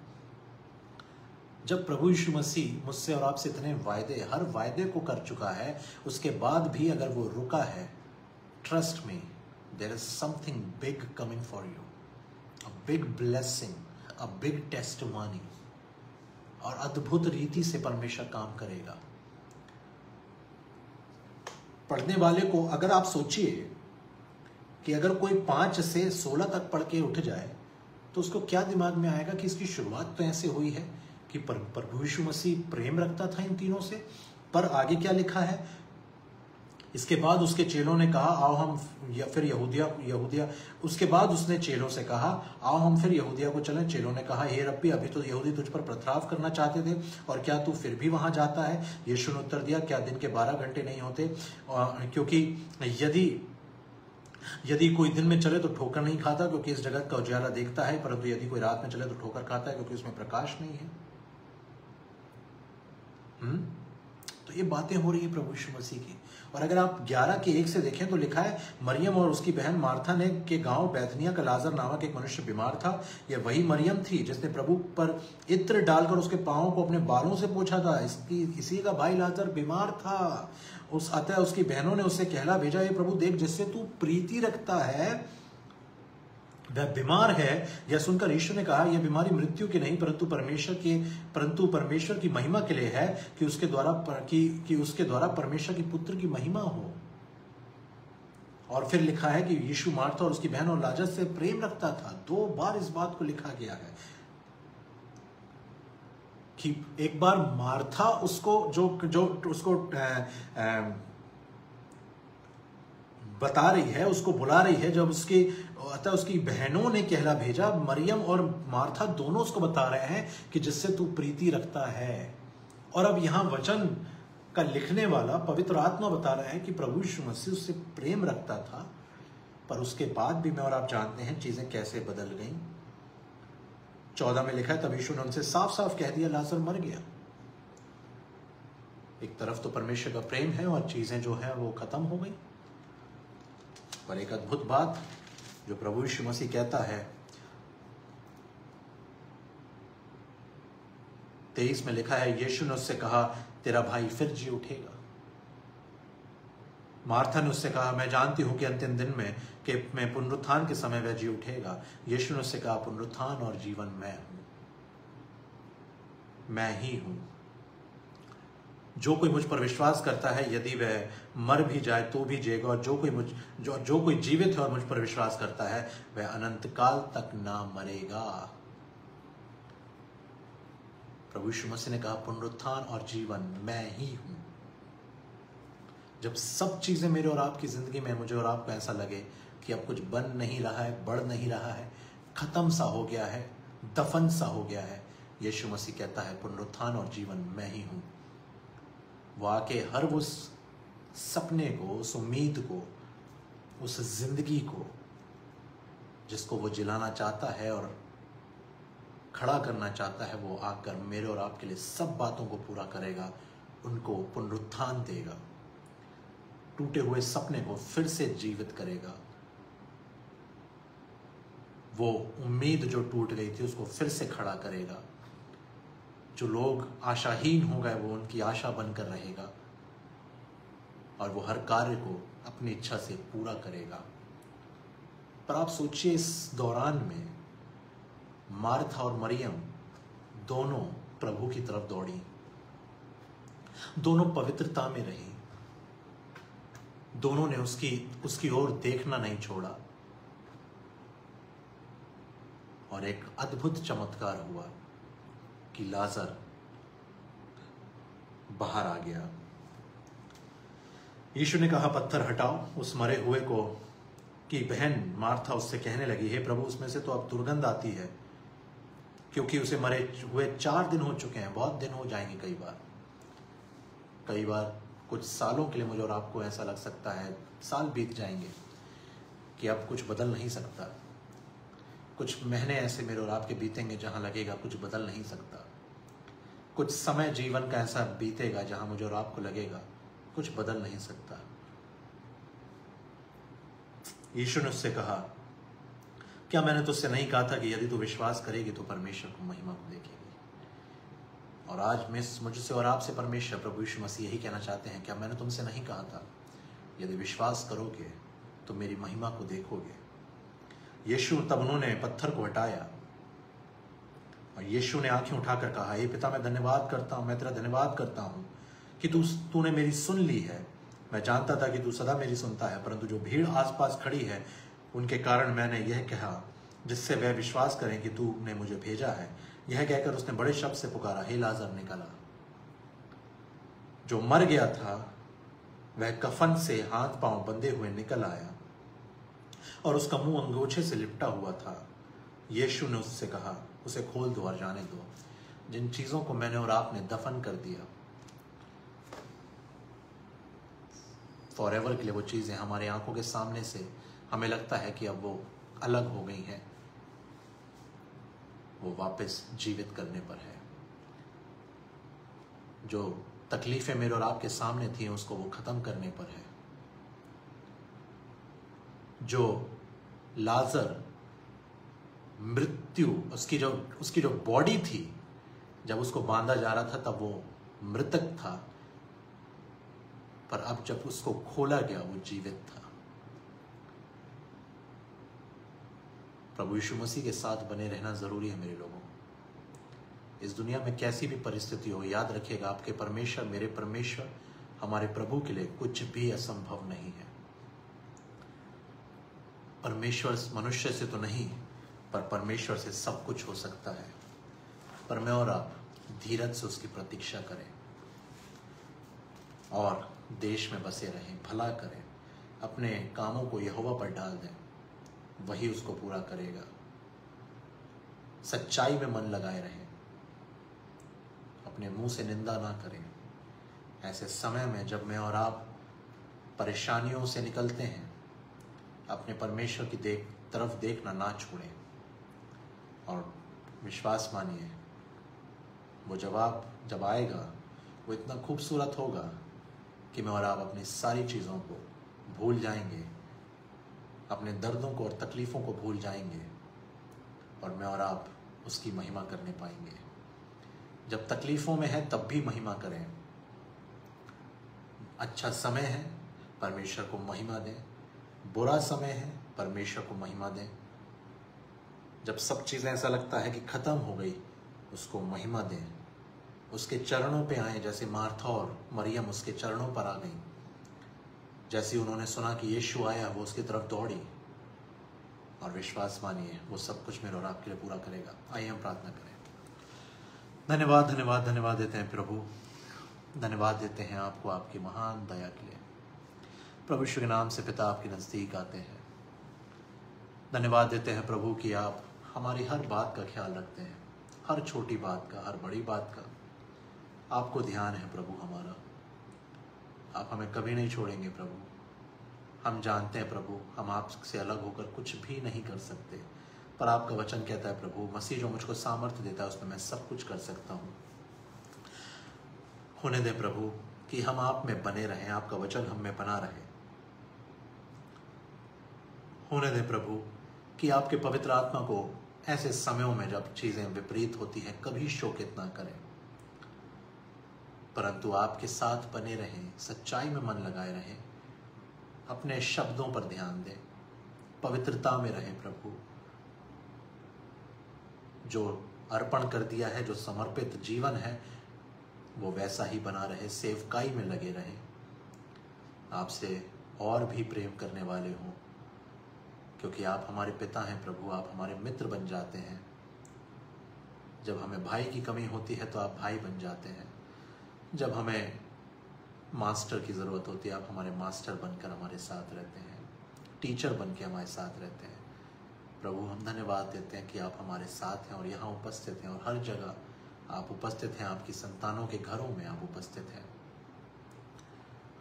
जब प्रभु यीशु मसीह मुझसे और आपसे इतने वायदे, हर वायदे को कर चुका है, उसके बाद भी अगर वो रुका है, trust me, there is something big coming for you, a big blessing, a big testimony, और अद्भुत रीति से परमेश्वर काम करेगा। पढ़ने वाले को, अगर आप सोचिए कि अगर कोई 5 से 16 तक पढ़ के उठ जाए तो उसको क्या दिमाग में आएगा कि इसकी शुरुआत तो ऐसे हुई है कि प्रभु यीशु मसीह प्रेम रखता था इन तीनों से। पर आगे क्या लिखा है, इसके बाद उसके चेलों ने कहा आओ हम फिर यहूदिया उसके बाद उसने चेलों से कहा आओ हम फिर यहूदिया को चलें। चेलों ने कहा हे रब्बी, अभी तो यहूदी तुझ पर पथराव करना चाहते थे और क्या तू फिर भी वहां जाता है। यीशु ने उत्तर दिया, क्या दिन के 12 घंटे नहीं होते? क्योंकि यदि कोई दिन में चले तो ठोकर नहीं खाता क्योंकि इस जगत का उजाला देखता है, परंतु यदि कोई रात में चले तो ठोकर खाता है क्योंकि उसमें प्रकाश नहीं है। तो ये बातें हो रही है प्रभु यीशु मसीह की। और अगर आप 11 के 1 से देखें तो लिखा है, मरियम और उसकी बहन मार्था ने के गांव बैतनिया का लाजर नामक एक मनुष्य बीमार था। यह वही मरियम थी जिसने प्रभु पर इत्र डालकर उसके पांवों को अपने बालों से पोंछा था। इसी का भाई लाजर बीमार था अतः उसकी बहनों ने उसे कहला भेजा, ये प्रभु देख, जिससे तू प्रीति रखता है वह बीमार है। यह सुनकर यीशु ने कहा, यह बीमारी मृत्यु की नहीं परंतु परमेश्वर की महिमा के लिए है, कि उसके द्वारा परमेश्वर की पुत्र की महिमा हो। और फिर लिखा है कि यीशु मार्था और उसकी बहन और लाजर से प्रेम रखता था। 2 बार इस बात को लिखा गया है कि एक बार मार्था उसको उसको बता रही है, उसको बुला रही है, जब उसकी बहनों ने कहला भेजा। मरियम और मार्था दोनों उसको बता रहे हैं कि जिससे तू प्रीति रखता है। और अब यहां वचन का लिखने वाला पवित्र आत्मा बता रहा है कि प्रभु यीशु मसीह उससे प्रेम रखता था, पर उसके बाद भी मैं और आप जानते हैं चीजें कैसे बदल गईं। 14 में लिखा है, तब यीशु ने उनसे साफ साफ कह दिया, लाजर मर गया। एक तरफ तो परमेश्वर का प्रेम है और चीजें जो है वो खत्म हो गई, पर एक अद्भुत बात जो प्रभु यीशु मसीह कहता है, 23 में लिखा है, यीशु ने उससे कहा, तेरा भाई फिर जी उठेगा। मार्था ने उससे कहा, मैं जानती हूं कि अंतिम दिन में पुनरुत्थान के समय वह जी उठेगा। यीशु ने उससे कहा, पुनरुत्थान और जीवन मैं ही हूं। जो कोई मुझ पर विश्वास करता है, यदि वह मर भी जाए तो भी जिएगा, और जो कोई जीवित है और मुझ पर विश्वास करता है, वह अनंत काल तक ना मरेगा। प्रभु यीशु मसीह ने कहा, पुनरुत्थान और जीवन मैं ही हूं। जब सब चीजें मेरे और आपकी जिंदगी में, मुझे और आपको ऐसा लगे कि अब कुछ बन नहीं रहा है, बढ़ नहीं रहा है, खत्म सा हो गया है, दफन सा हो गया है, यीशु मसीह कहता है, पुनरुत्थान और जीवन मैं ही हूं। वो आके हर उस सपने को, उस उम्मीद को, उस जिंदगी को जिसको वो जिलाना चाहता है और खड़ा करना चाहता है, वो आकर मेरे और आपके लिए सब बातों को पूरा करेगा, उनको पुनरुत्थान देगा, टूटे हुए सपने को फिर से जीवित करेगा, वो उम्मीद जो टूट गई थी उसको फिर से खड़ा करेगा, जो लोग आशाहीन हो गए वो उनकी आशा बनकर रहेगा, और वो हर कार्य को अपनी इच्छा से पूरा करेगा। पर आप सोचिए, इस दौरान में मार्था और मरियम दोनों प्रभु की तरफ दौड़ी, दोनों पवित्रता में रही, दोनों ने उसकी ओर देखना नहीं छोड़ा, और एक अद्भुत चमत्कार हुआ कि लाजर बाहर आ गया। यीशु ने कहा, पत्थर हटाओ। उस मरे हुए को की बहन मार्था उससे कहने लगी, हे प्रभु, उसमें से तो अब दुर्गंध आती है, क्योंकि उसे मरे हुए 4 दिन हो चुके हैं। बहुत दिन हो जाएंगे, कई बार कुछ सालों के लिए मुझे और आपको ऐसा लग सकता है, साल बीत जाएंगे कि अब कुछ बदल नहीं सकता। कुछ महीने ऐसे मेरे और आपके बीतेंगे जहां लगेगा कुछ बदल नहीं सकता। कुछ समय जीवन का ऐसा बीतेगा जहां मुझे और आपको लगेगा कुछ बदल नहीं सकता। यीशु ने उससे कहा, क्या मैंने तुझसे नहीं कहा था कि यदि तू विश्वास करेगी तो परमेश्वर को महिमा को देखेगी? और आज मुझसे और आपसे परमेश्वर प्रभु यीशु मसीह यही कहना चाहते हैं, क्या मैंने तुमसे नहीं कहा था, यदि विश्वास करोगे तो मेरी महिमा को देखोगे। यीशु, तब उन्होंने पत्थर को हटाया और यीशु ने आंखें उठाकर कहा, हे पिता, मैं तेरा धन्यवाद करता हूं कि तूने मेरी सुन ली है। मैं जानता था कि तू सदा मेरी सुनता है, परंतु जो भीड़ आसपास खड़ी है उनके कारण मैंने यह कहा, जिससे वह विश्वास करें कि तूने मुझे भेजा है। यह कहकर उसने बड़े शब्द से पुकारा, हे लाजर निकल आ। जो मर गया था वह कफन से हाथ पांव बंधे हुए निकल आया और उसका मुंह अंगोछे से लिपटा हुआ था। यीशु ने उससे कहा, उसे खोल दो और जाने दो। जिन चीजों को मैंने और आपने दफन कर दिया, फॉरएवर के लिए वो चीजें हमारे आंखों के सामने से हमें लगता है कि अब वो अलग हो गई हैं, वो वापस जीवित करने पर है। जो तकलीफें मेरे और आपके सामने थी उसको वो खत्म करने पर है। जो लाजर मृत्यु, उसकी जो बॉडी थी, जब उसको बांधा जा रहा था तब वो मृतक था, पर अब जब उसको खोला गया वो जीवित था। प्रभु यीशु मसीह के साथ बने रहना जरूरी है मेरे लोगों। इस दुनिया में कैसी भी परिस्थिति हो, याद रखिएगा आपके परमेश्वर, मेरे परमेश्वर, हमारे प्रभु के लिए कुछ भी असंभव नहीं है। परमेश्वर मनुष्य से तो नहीं, पर परमेश्वर से सब कुछ हो सकता है। पर मैं और आप धीरज से उसकी प्रतीक्षा करें और देश में बसे रहें, भला करें, अपने कामों को यहोवा पर डाल दें, वही उसको पूरा करेगा। सच्चाई में मन लगाए रहें, अपने मुंह से निंदा ना करें। ऐसे समय में जब मैं और आप परेशानियों से निकलते हैं, अपने परमेश्वर की तरफ देखना ना छोड़ें और विश्वास मानिए, वो जवाब जब आएगा वो इतना खूबसूरत होगा कि मैं और आप अपनी सारी चीज़ों को भूल जाएंगे, अपने दर्दों को और तकलीफ़ों को भूल जाएंगे और मैं और आप उसकी महिमा करने पाएंगे। जब तकलीफ़ों में है तब भी महिमा करें। अच्छा समय है, परमेश्वर को महिमा दें। बुरा समय है, परमेश्वर को महिमा दें। जब सब चीज़ें ऐसा लगता है कि ख़त्म हो गई, उसको महिमा दें। उसके चरणों पे आए, जैसे मार्था और मरियम उसके चरणों पर आ गई। जैसे उन्होंने सुना कि यीशु आया, वो उसकी तरफ दौड़ी और विश्वास मानिए वो सब कुछ मेरे और आपके लिए पूरा करेगा। आइए हम प्रार्थना करें। धन्यवाद धन्यवाद धन्यवाद देते हैं प्रभु, धन्यवाद देते हैं आपको आपकी महान दया के लिए। प्रभु यीशु के नाम से पिता आपके नज़दीक आते हैं। धन्यवाद देते हैं प्रभु कि आप हमारी हर बात का ख्याल रखते हैं, हर छोटी बात का, हर बड़ी बात का आपको ध्यान है प्रभु हमारा। आप हमें कभी नहीं छोड़ेंगे प्रभु। हम जानते हैं प्रभु हम आपसे अलग होकर कुछ भी नहीं कर सकते, पर आपका वचन कहता है प्रभु, मसीह जो मुझको सामर्थ्य देता है उसमें मैं सब कुछ कर सकता हूँ। होने दे प्रभु कि हम आप में बने रहें, आपका वचन हम में बना रहे। होने दे प्रभु कि आपके पवित्र आत्मा को ऐसे समयों में जब चीज़ें विपरीत होती हैं कभी शोकित ना करें, परंतु आपके साथ बने रहें, सच्चाई में मन लगाए रहें, अपने शब्दों पर ध्यान दें, पवित्रता में रहें प्रभु। जो अर्पण कर दिया है, जो समर्पित जीवन है, वो वैसा ही बना रहे, सेवकाई में लगे रहें, आपसे और भी प्रेम करने वाले हों, क्योंकि आप हमारे पिता हैं प्रभु। आप हमारे मित्र बन जाते हैं। जब हमें भाई की कमी होती है तो आप भाई बन जाते हैं। जब हमें मास्टर की ज़रूरत होती है, आप हमारे मास्टर बनकर हमारे साथ रहते हैं, टीचर बन के हमारे साथ रहते हैं। प्रभु हम धन्यवाद देते हैं कि आप हमारे साथ हैं और यहाँ उपस्थित हैं, और हर जगह आप उपस्थित हैं। आपकी संतानों के घरों में आप उपस्थित हैं।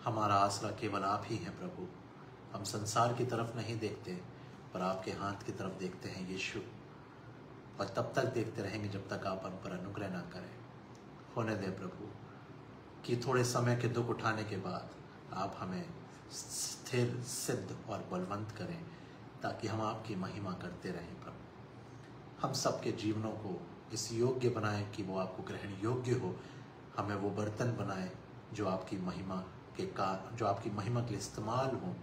हमारा आसरा केवल आप ही हैं प्रभु। हम संसार की तरफ नहीं देखते, पर आपके हाथ की तरफ देखते हैं यीशु, और तब तक देखते रहेंगे जब तक आप हम पर अनुग्रह ना करें। होने दे प्रभु कि थोड़े समय के दुख उठाने के बाद आप हमें स्थिर, सिद्ध और बलवंत करें, ताकि हम आपकी महिमा करते रहें प्रभु। हम सबके जीवनों को इस योग्य बनाएं कि वो आपको ग्रहण योग्य हो। हमें वो बर्तन बनाएं जो आपकी महिमा जो आपकी महिमा के लिए इस्तेमाल हो।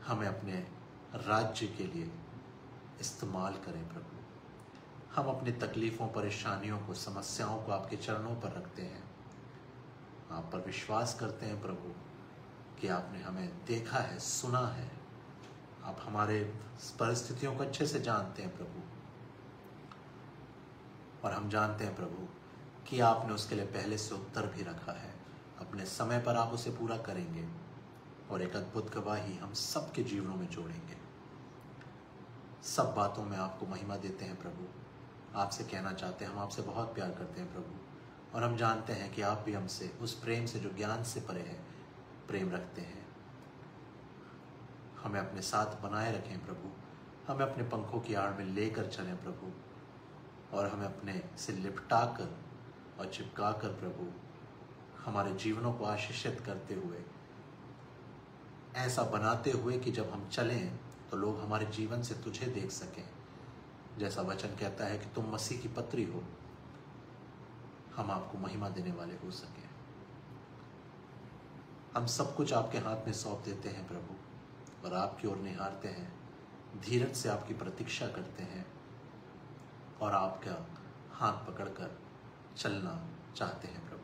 हमें अपने राज्य के लिए इस्तेमाल करें प्रभु। हम अपनी तकलीफ़ों, परेशानियों को, समस्याओं को आपके चरणों पर रखते हैं। आप पर विश्वास करते हैं प्रभु कि आपने हमें देखा है, सुना है। आप हमारे परिस्थितियों को अच्छे से जानते हैं प्रभु, और हम जानते हैं प्रभु कि आपने उसके लिए पहले से उत्तर भी रखा है। अपने समय पर आप उसे पूरा करेंगे और एक अद्भुत गवाही हम सबके जीवनों में जोड़ेंगे। सब बातों में आपको महिमा देते हैं प्रभु। आपसे कहना चाहते हैं, हम आपसे बहुत प्यार करते हैं प्रभु, और हम जानते हैं कि आप भी हमसे उस प्रेम से जो ज्ञान से परे है प्रेम रखते हैं। हमें अपने साथ बनाए रखें प्रभु। हमें अपने पंखों की आड़ में लेकर चलें प्रभु, और हमें अपने से लिपटा कर और चिपका कर प्रभु हमारे जीवनों को आशीषित करते हुए, ऐसा बनाते हुए कि जब हम चलें तो लोग हमारे जीवन से तुझे देख सकें। जैसा वचन कहता है कि तुम मसीह की पत्री हो, हम आपको महिमा देने वाले हो सके। हम सब कुछ आपके हाथ में सौंप देते हैं प्रभु, और आपकी ओर निहारते हैं, धीरज से आपकी प्रतीक्षा करते हैं और आपका हाथ पकड़कर चलना चाहते हैं प्रभु।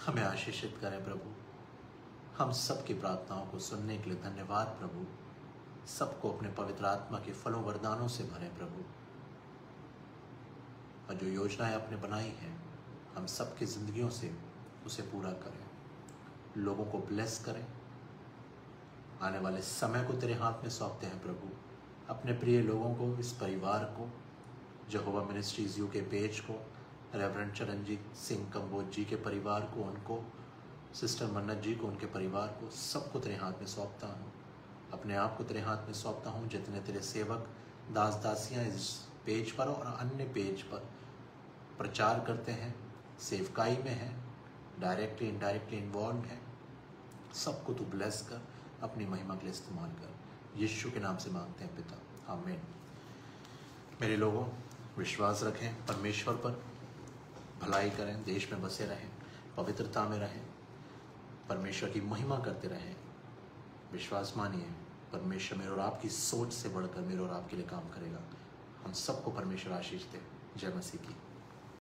हमें आशीषित करें प्रभु। हम सबकी प्रार्थनाओं को सुनने के लिए धन्यवाद प्रभु। सबको अपने पवित्र आत्मा के फलों वरदानों से भरें प्रभु, और जो योजनाएं आपने बनाई हैं हम सबकी जिंदगियों से उसे पूरा करें। लोगों को ब्लेस करें। आने वाले समय को तेरे हाथ में सौंपते हैं प्रभु। अपने प्रिय लोगों को, इस परिवार को, यहोवा मिनिस्ट्रीज यूके पेज को, रेवरेंड चरणजीत सिंह कंबोज जी के परिवार को, उनको, सिस्टर मन्नत जी को, उनके परिवार को, सबको तेरे हाथ में सौंपता हूँ। अपने आप को तेरे हाथ में सौंपता हूँ। जितने तेरे सेवक दास दासियाँ इस पेज पर और अन्य पेज पर प्रचार करते हैं, सेवकाई में हैं, डायरेक्टली इनडायरेक्टली इन्वॉल्व हैं, सबको तू ब्लेस कर, अपनी महिमा के लिए इस्तेमाल कर। यीशु के नाम से मांगते हैं पिता, आमीन। मेरे लोगों, विश्वास रखें परमेश्वर पर, भलाई करें, देश में बसे रहें, पवित्रता में रहें, परमेश्वर की महिमा करते रहें। विश्वास मानिए, परमेश्वर मेरे और आपकी सोच से बढ़कर मेरे और आपके लिए काम करेगा। हम सबको परमेश्वर आशीष दे। जय मसीह की।